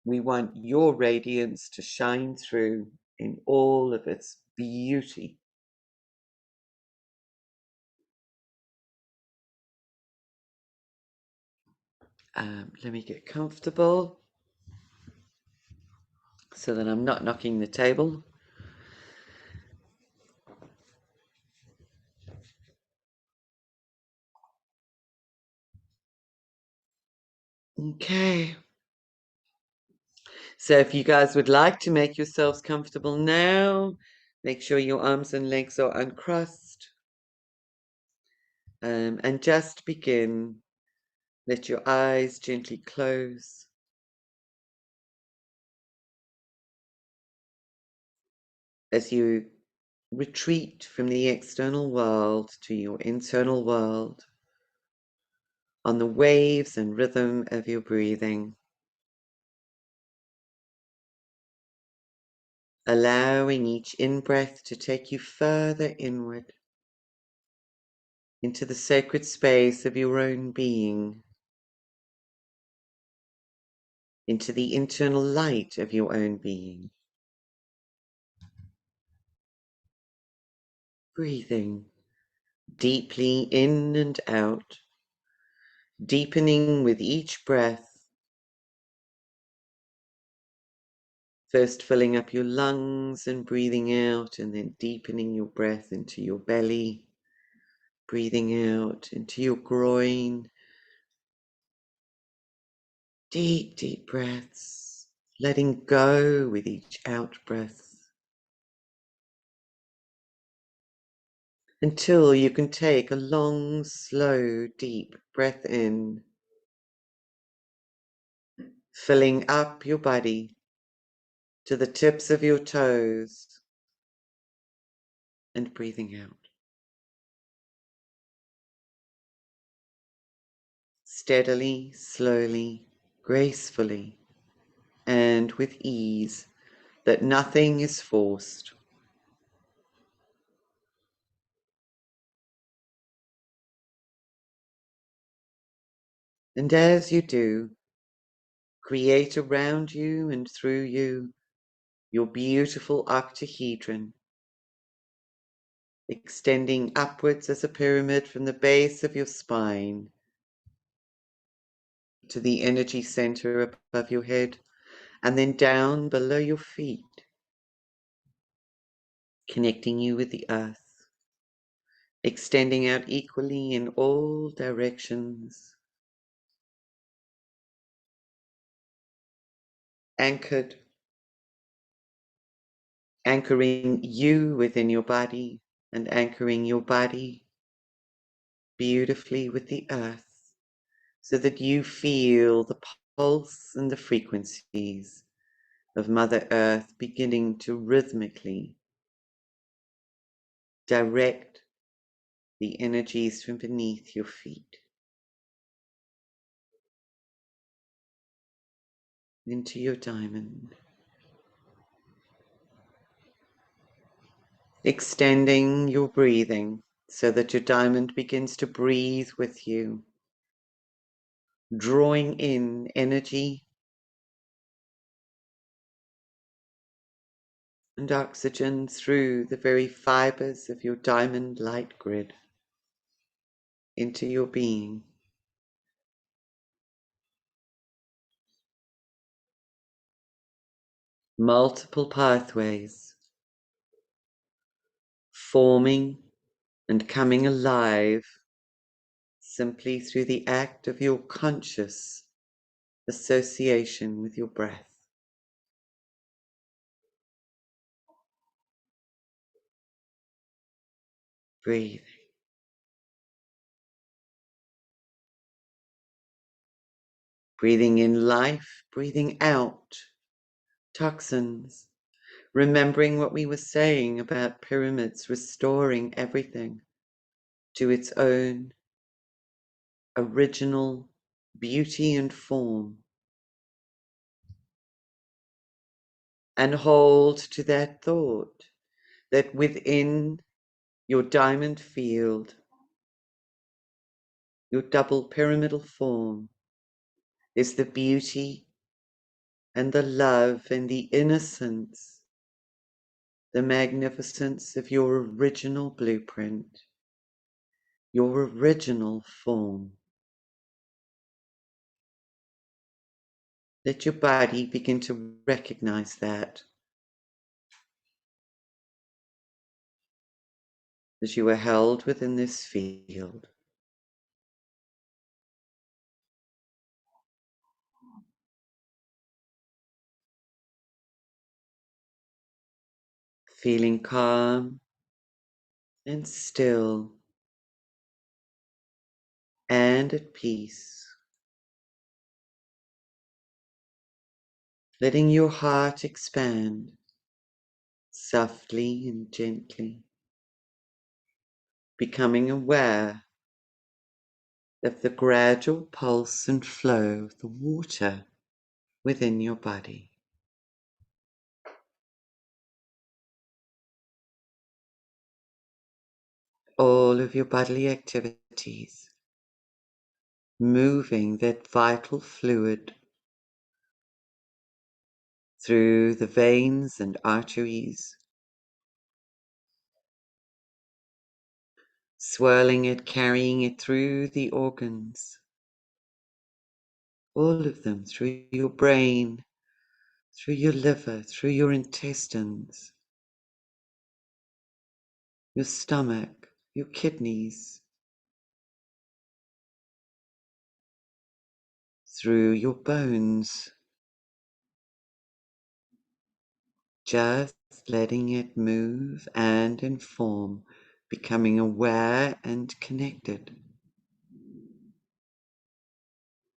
We want your radiance to shine through in all of its beauty. Let me get comfortable. so that I'm not knocking the table. Okay. So if you guys would like to make yourselves comfortable now, make sure your arms and legs are uncrossed. And just begin. Let your eyes gently close. As you retreat from the external world to your internal world on the waves and rhythm of your breathing. Allowing each in-breath to take you further inward into the sacred space of your own being, into the internal light of your own being. Breathing deeply in and out, deepening with each breath, first filling up your lungs and breathing out, and then deepening your breath into your belly, breathing out into your groin. Deep, deep breaths, letting go with each out breath, until you can take a long, slow, deep breath in, filling up your body to the tips of your toes, and breathing out. Steadily, slowly, gracefully, and with ease, that nothing is forced. And as you do, create around you and through you your beautiful octahedron, extending upwards as a pyramid from the base of your spine to the energy center above your head, and then down below your feet, connecting you with the earth, extending out equally in all directions, anchored, anchoring you within your body and anchoring your body beautifully with the earth, so that you feel the pulse and the frequencies of Mother Earth beginning to rhythmically direct the energies from beneath your feet into your diamond, extending your breathing so that your diamond begins to breathe with you, drawing in energy and oxygen through the very fibers of your diamond light grid into your being. Multiple pathways forming and coming alive simply through the act of your conscious association with your breath. Breathing. Breathing in life, breathing out toxins. Remembering what we were saying about pyramids restoring everything to its own original beauty and form. And hold to that thought that within your diamond field, your double pyramidal form, is the beauty and the love and the innocence, the magnificence of your original blueprint, your original form. Let your body begin to recognize that as you are held within this field. Feeling calm and still and at peace. Letting your heart expand softly and gently. Becoming aware of the gradual pulse and flow of the water within your body. All of your bodily activities, moving that vital fluid through the veins and arteries, swirling it, carrying it through the organs, all of them, through your brain, through your liver, through your intestines, your stomach, your kidneys, through your bones, just letting it move and inform, becoming aware and connected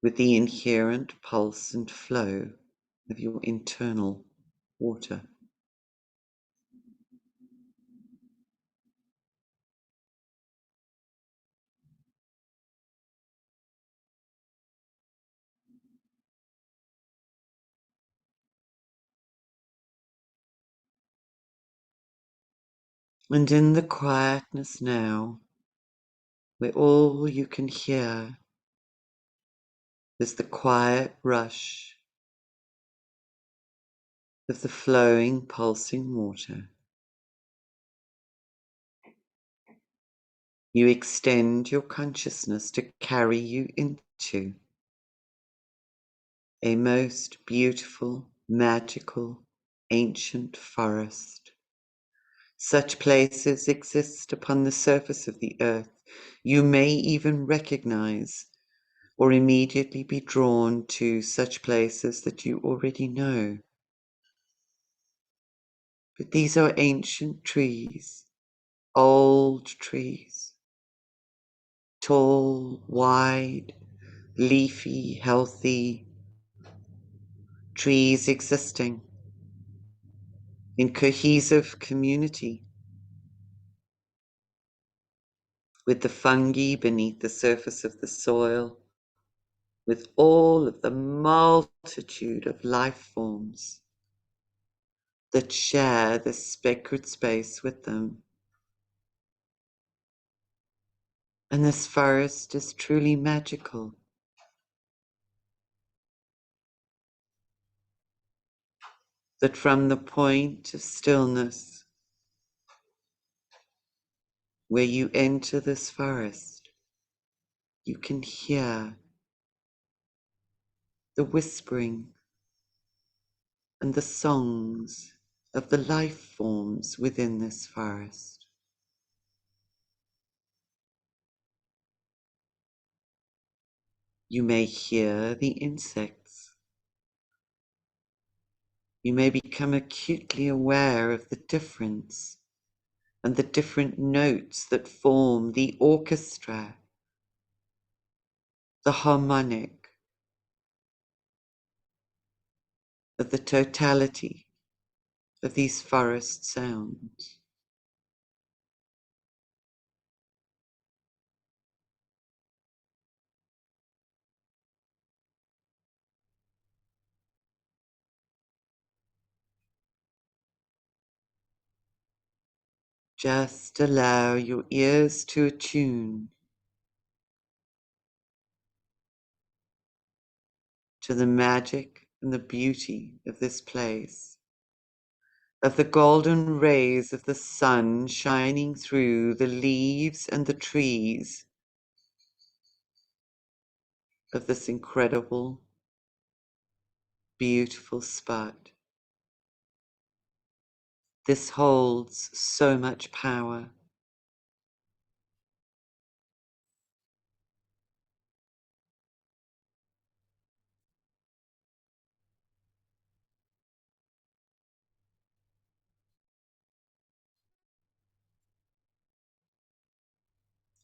with the inherent pulse and flow of your internal water. And in the quietness now, where all you can hear is the quiet rush of the flowing, pulsing water, you extend your consciousness to carry you into a most beautiful, magical, ancient forest. Such places exist upon the surface of the earth. You may even recognize or immediately be drawn to such places that you already know. But these are ancient trees, old trees, tall, wide, leafy, healthy trees existing in cohesive community with the fungi beneath the surface of the soil, with all of the multitude of life forms that share this sacred space with them. And this forest is truly magical. That from the point of stillness where you enter this forest, you can hear the whispering and the songs of the life forms within this forest. You may hear the insects. You may become acutely aware of the difference and the different notes that form the orchestra, the harmonic of the totality of these forest sounds. Just allow your ears to attune to the magic and the beauty of this place, of the golden rays of the sun shining through the leaves and the trees of this incredible beautiful spot. This holds so much power.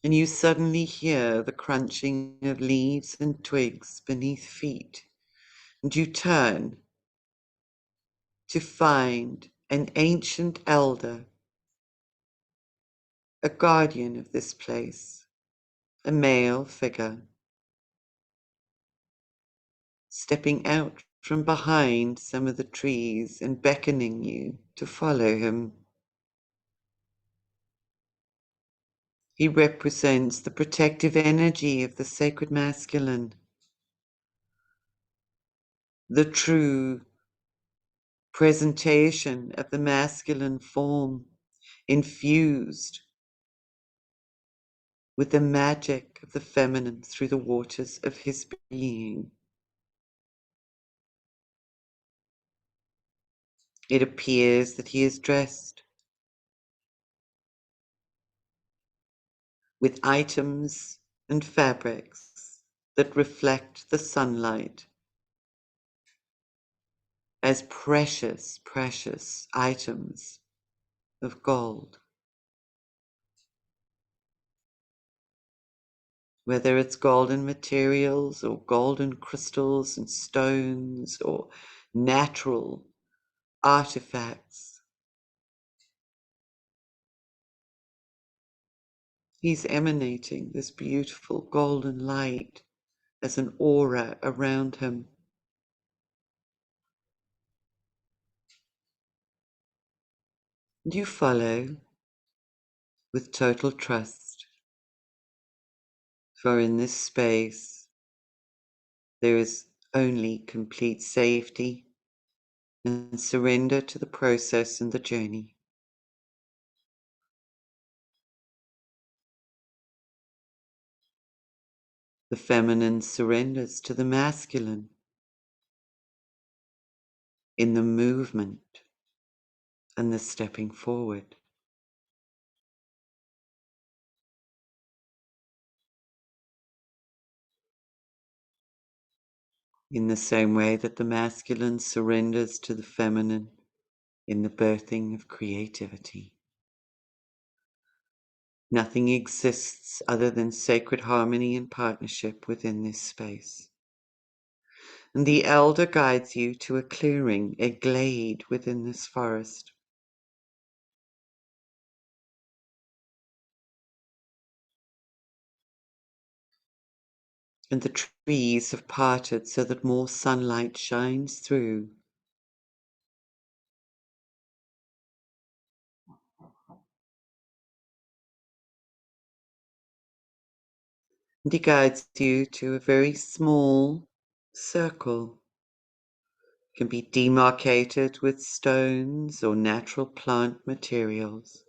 And you suddenly hear the crunching of leaves and twigs beneath feet, and you turn to find an ancient elder, a guardian of this place, a male figure, stepping out from behind some of the trees and beckoning you to follow him. He represents the protective energy of the sacred masculine, the true presentation of the masculine form, infused with the magic of the feminine through the waters of his being. It appears that he is dressed with items and fabrics that reflect the sunlight as precious, precious items of gold. Whether it's golden materials or golden crystals and stones or natural artifacts, he's emanating this beautiful golden light as an aura around him. And you follow with total trust, for in this space there is only complete safety and surrender to the process and the journey. The feminine surrenders to the masculine in the movement and the stepping forward. In the same way that the masculine surrenders to the feminine in the birthing of creativity. Nothing exists other than sacred harmony and partnership within this space. And the elder guides you to a clearing, a glade within this forest. And the trees have parted so that more sunlight shines through. And he guides you to a very small circle. It can be demarcated with stones or natural plant materials.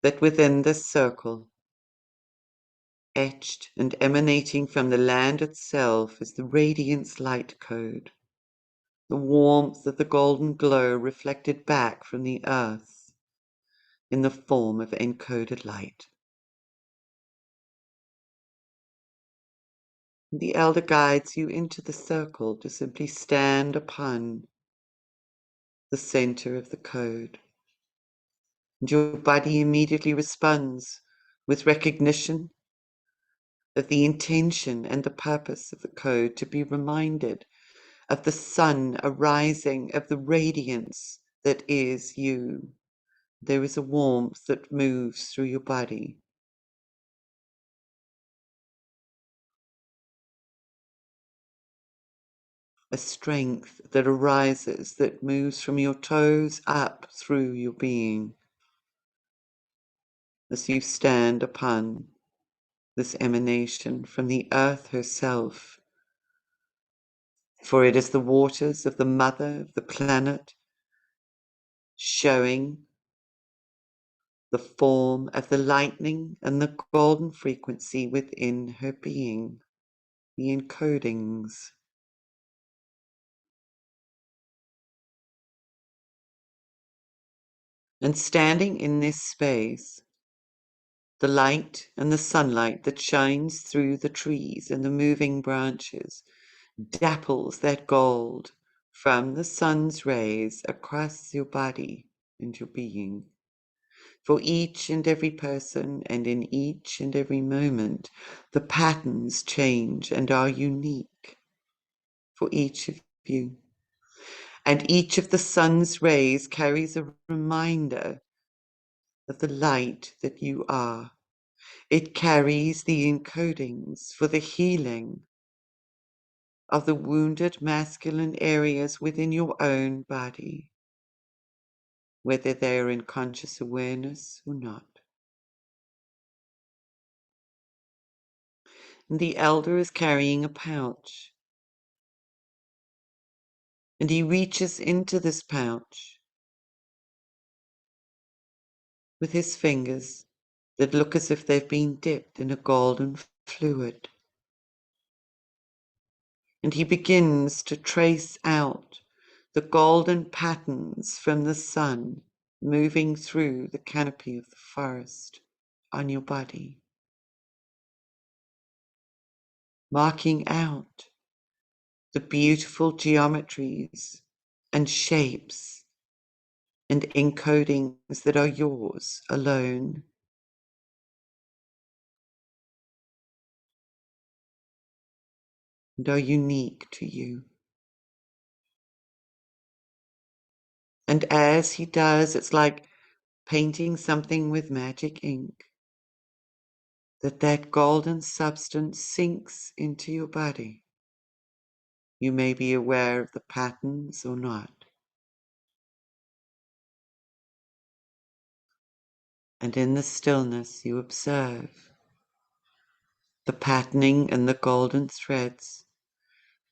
That within this circle, etched and emanating from the land itself, is the radiance light code, the warmth of the golden glow reflected back from the earth in the form of encoded light. The elder guides you into the circle to simply stand upon the center of the code. And your body immediately responds with recognition of the intention and the purpose of the code, to be reminded of the sun arising, of the radiance that is you. There is a warmth that moves through your body. A strength that arises, that moves from your toes up through your being as you stand upon this emanation from the earth herself. For it is the waters of the mother of the planet showing the form of the lightning and the golden frequency within her being. the encodings. And standing in this space, the light and the sunlight that shines through the trees and the moving branches dapples that gold from the sun's rays across your body and your being. For each and every person and in each and every moment, the patterns change and are unique for each of you. And each of the sun's rays carries a reminder of the light that you are. It carries the encodings for the healing of the wounded masculine areas within your own body, whether they are in conscious awareness or not. And the elder is carrying a pouch, and he reaches into this pouch with his fingers that look as if they've been dipped in a golden fluid. And he begins to trace out the golden patterns from the sun moving through the canopy of the forest on your body, marking out the beautiful geometries and shapes and encodings that are yours alone. And are unique to you. And as he does, it's like painting something with magic ink, that golden substance sinks into your body. You may be aware of the patterns or not. And in the stillness you observe the patterning and the golden threads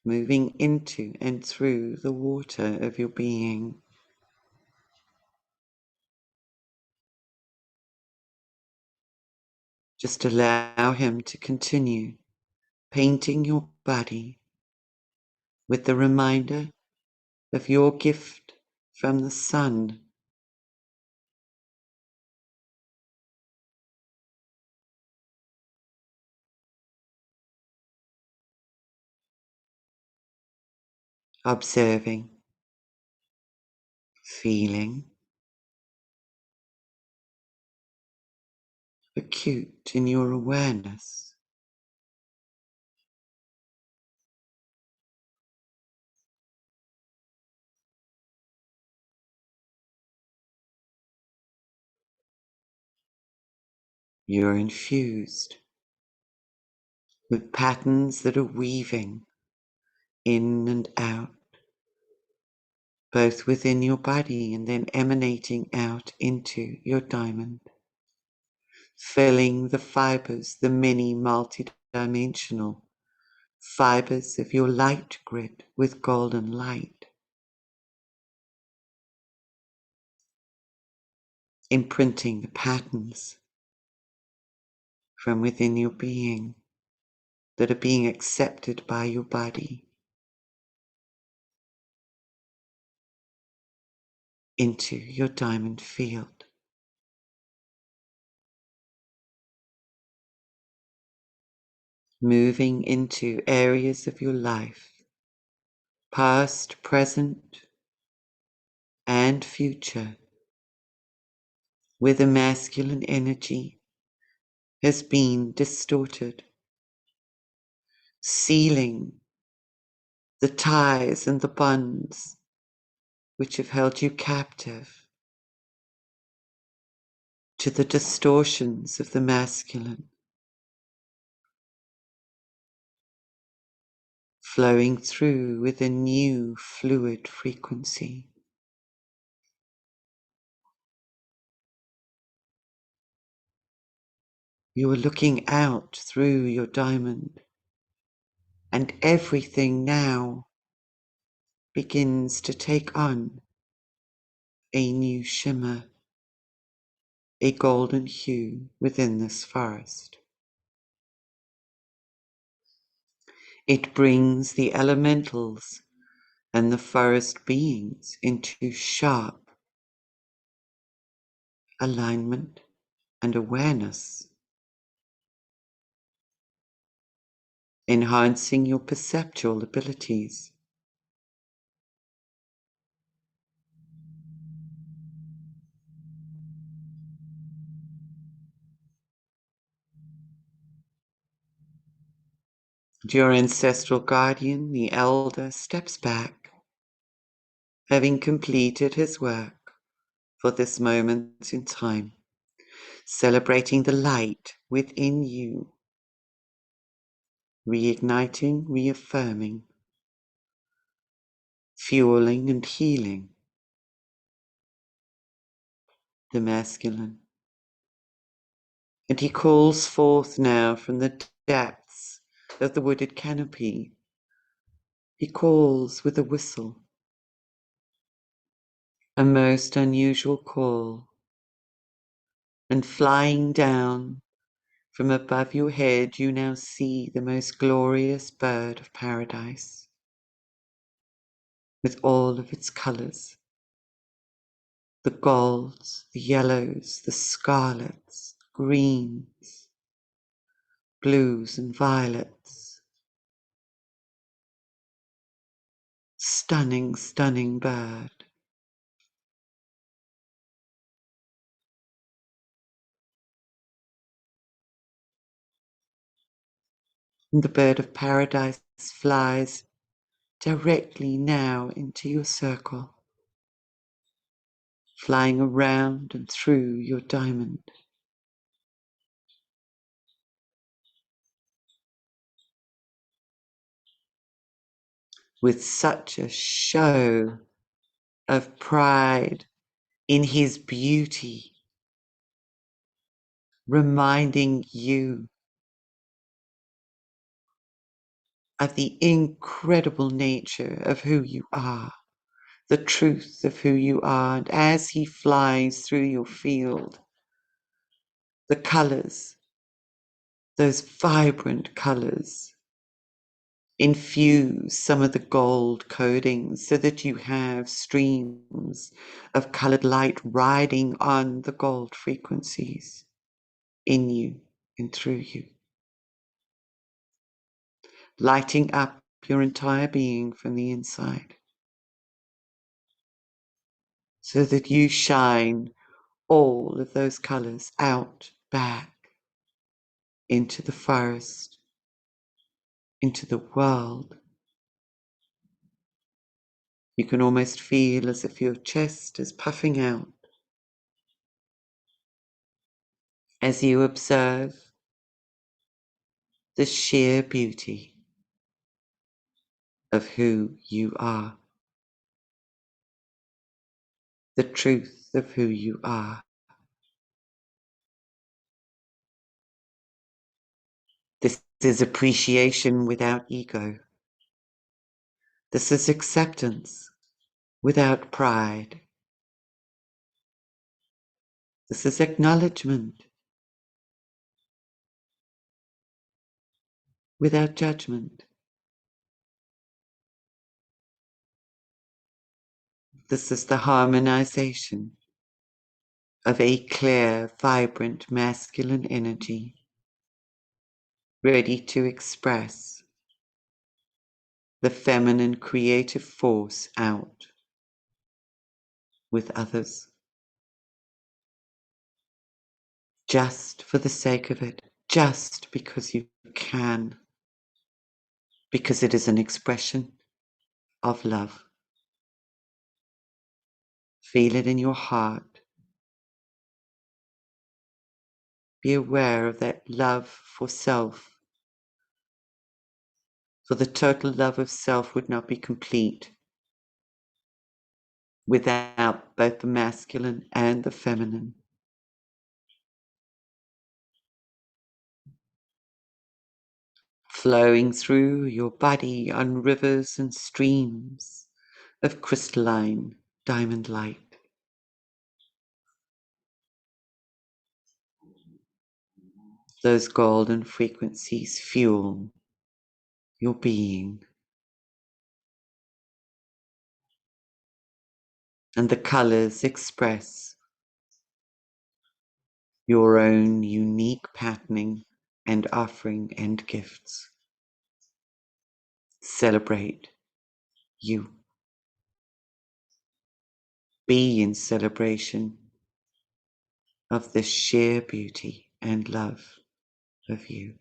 moving into and through the water of your being. Just allow him to continue painting your body with the reminder of your gift from the sun. Observing, feeling, acute in your awareness. You're infused with patterns that are weaving in and out, both within your body and then emanating out into your diamond, filling the fibers, the many multidimensional fibers of your light grid with golden light, imprinting the patterns from within your being that are being accepted by your body into your diamond field. Moving into areas of your life, past, present, and future, where the masculine energy has been distorted, sealing the ties and the bonds which have held you captive to the distortions of the masculine, flowing through with a new fluid frequency. You are looking out through your diamond, and everything now begins to take on a new shimmer, a golden hue within this forest. It brings the elementals and the forest beings into sharp alignment and awareness, enhancing your perceptual abilities. Your ancestral guardian, the elder, steps back, having completed his work for this moment in time, celebrating the light within you, reigniting, reaffirming, fueling and healing the masculine. And he calls forth now from the depths of the wooded canopy. He calls with a whistle, a most unusual call, and flying down from above your head, you now see the most glorious bird of paradise, with all of its colors, the golds, the yellows, the scarlets, greens, blues and violets. Stunning, stunning bird. And the bird of paradise flies directly now into your circle, flying around and through your diamond. With such a show of pride in his beauty, reminding you of the incredible nature of who you are, the truth of who you are. And as he flies through your field, the colors, those vibrant colors, infuse some of the gold coatings so that you have streams of colored light riding on the gold frequencies in you and through you, lighting up your entire being from the inside so that you shine all of those colors out, back, into the forest, into the world. You can almost feel as if your chest is puffing out as you observe the sheer beauty of who you are, the truth of who you are. This is appreciation without ego. This is acceptance without pride. This is acknowledgement without judgment. This is the harmonization of a clear, vibrant masculine energy, ready to express the feminine creative force out with others, just for the sake of it, just because you can, because it is an expression of love. Feel it in your heart. Be aware of that love for self, for the total love of self would not be complete without both the masculine and the feminine. Flowing through your body on rivers and streams of crystalline diamond light. Those golden frequencies fuel your being. And the colors express your own unique patterning and offering and gifts. Celebrate you. Be in celebration of the sheer beauty and love of you.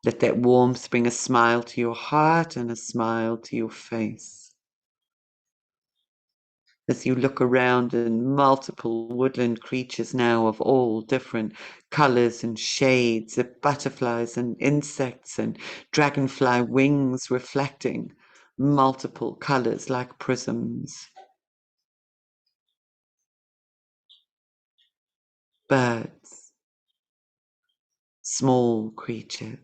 Let that warmth bring a smile to your heart and a smile to your face. As you look around and multiple woodland creatures now of all different colors and shades of butterflies and insects and dragonfly wings reflecting multiple colors like prisms. Birds, small creatures,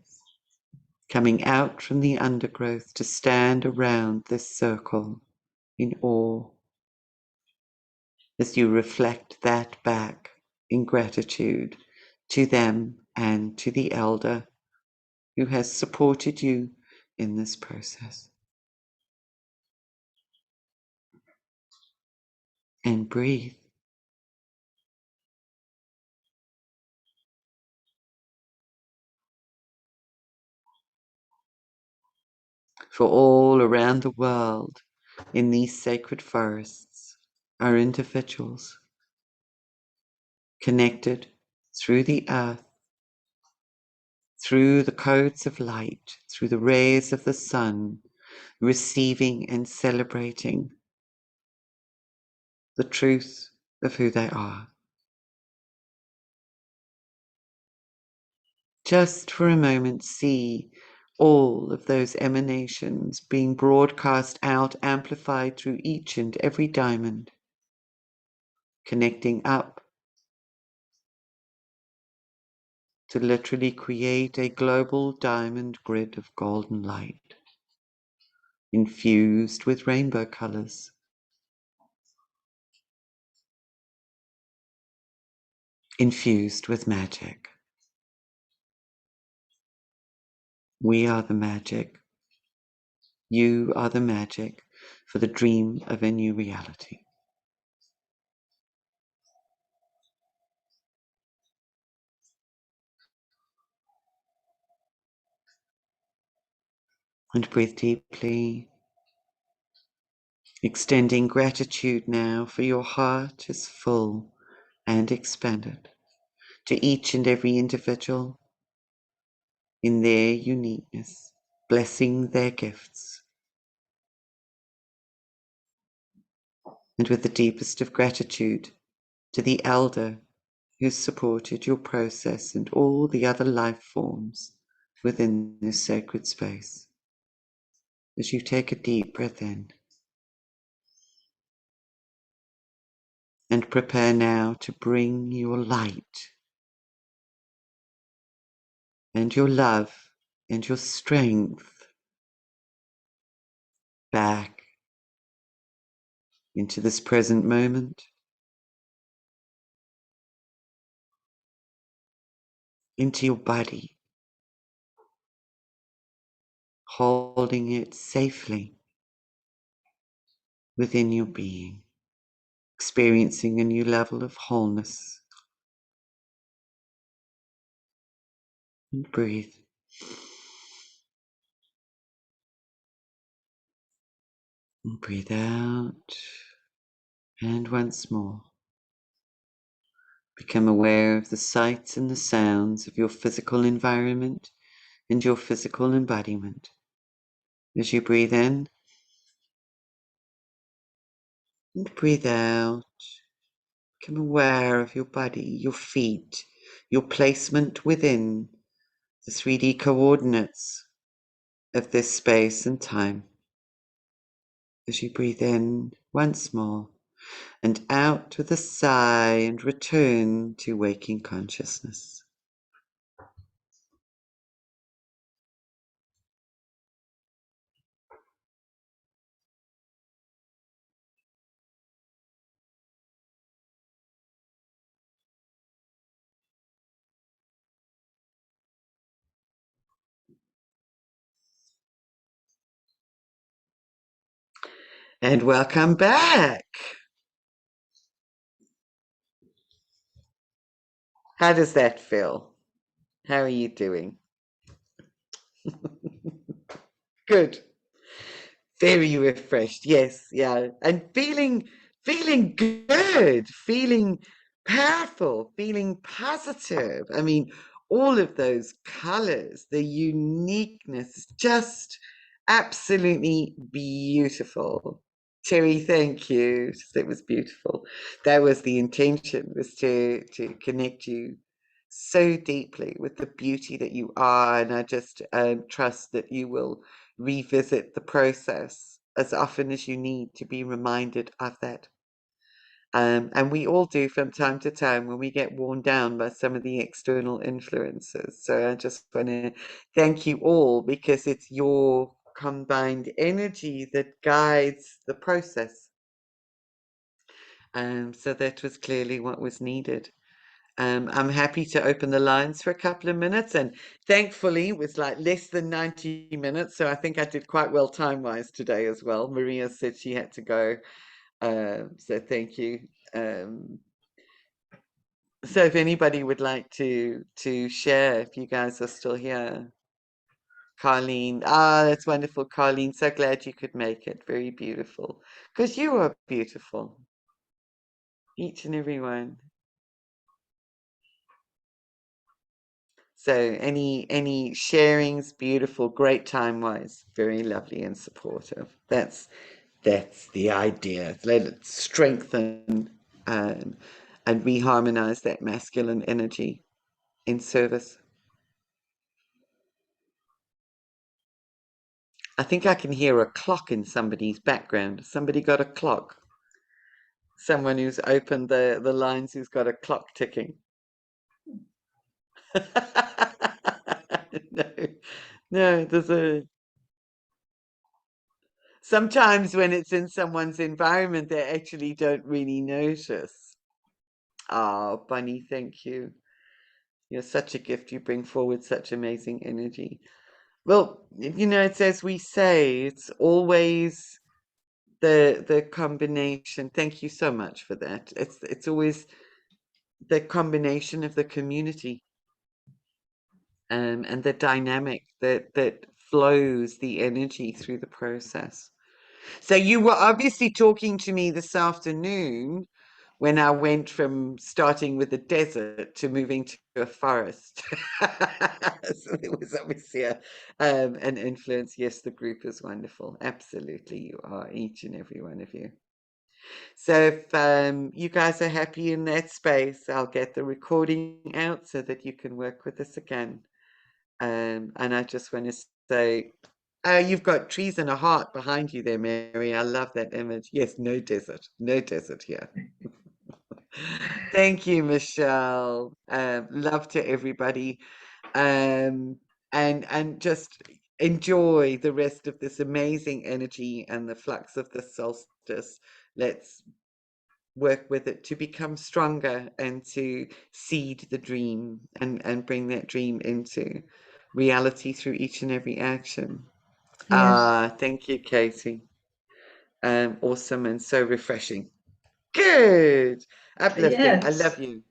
coming out from the undergrowth to stand around this circle in awe as you reflect that back in gratitude to them and to the elder who has supported you in this process. And breathe. For all around the world in these sacred forests are individuals connected through the earth, through the codes of light, through the rays of the sun, receiving and celebrating the truth of who they are. Just for a moment, see all of those emanations being broadcast out, amplified through each and every diamond, connecting up to literally create a global diamond grid of golden light, infused with rainbow colors. Infused with magic. We are the magic. You are the magic for the dream of a new reality. And breathe deeply, extending gratitude now, for your heart is full and expanded to each and every individual in their uniqueness, blessing their gifts. And with the deepest of gratitude to the elder who supported your process and all the other life forms within this sacred space. As you take a deep breath in and prepare now to bring your light and your love and your strength back into this present moment, into your body, holding it safely within your being, experiencing a new level of wholeness. And breathe. And breathe out. And once more, become aware of the sights and the sounds of your physical environment and your physical embodiment. As you breathe in and breathe out, become aware of your body, your feet, your placement within the 3D coordinates of this space and time. As you breathe in once more and out with a sigh and return to waking consciousness. And welcome back. How does that feel? How are you doing? Good. Very refreshed. Yes, yeah. And feeling good, feeling powerful, feeling positive. I mean, all of those colors, the uniqueness, just absolutely beautiful. Terry, thank you. It was beautiful. That was the intention, was to connect you so deeply with the beauty that you are. And I just trust that you will revisit the process as often as you need to be reminded of that. And we all do from time to time when we get worn down by some of the external influences. So I just want to thank you all because it's your combined energy that guides the process. So that was clearly what was needed. I'm happy to open the lines for a couple of minutes, and thankfully it was like less than 90 minutes, so I think I did quite well time-wise today as well. Maria said she had to go, so thank you. Um, so if anybody would like to share, if you guys are still here. Carlene, that's wonderful, Carlene. So glad you could make it. Very beautiful. Because you are beautiful, each and every one. So any sharings, beautiful, great time wise, very lovely and supportive. That's the idea. Let it strengthen um, and reharmonize that masculine energy in service. I think I can hear a clock in somebody's background. Somebody got a clock. Someone who's opened the lines who's got a clock ticking. No, no, there's a sometimes when it's in someone's environment, they actually don't really notice. Oh, Bunny, thank you. You're such a gift. You bring forward such amazing energy. Well, it's as we say, it's always the combination. Thank you so much for that. It's always the combination of the community and the dynamic that flows the energy through the process. So you were obviously talking to me this afternoon when I went from starting with the desert to moving to a forest. So there was obviously an influence. Yes, the group is wonderful. Absolutely, you are, each and every one of you. So if you guys are happy in that space, I'll get the recording out so that you can work with us again. And I just want to say, you've got trees and a heart behind you there, Mary. I love that image. Yes, no desert. No desert here. Thank you, Michelle. Love to everybody. And just enjoy the rest of this amazing energy and the flux of the solstice. Let's work with it to become stronger and to seed the dream and bring that dream into reality through each and every action. Yes. Thank you, Katie. Awesome and so refreshing. Good. Uplifting. I Yes. love you.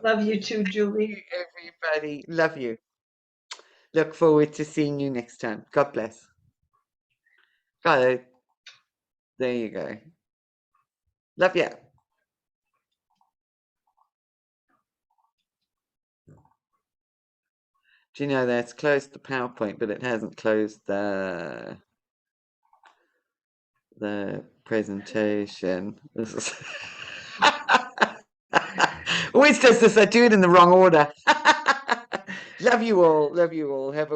Love you too, You, Julie. everybody. Love you. Look forward to seeing you next time. God bless. God, there you go. Love you. Do you know that's closed the PowerPoint, but it hasn't closed the presentation. This is always does this. I do it in the wrong order. Love you all. Love you all. Have a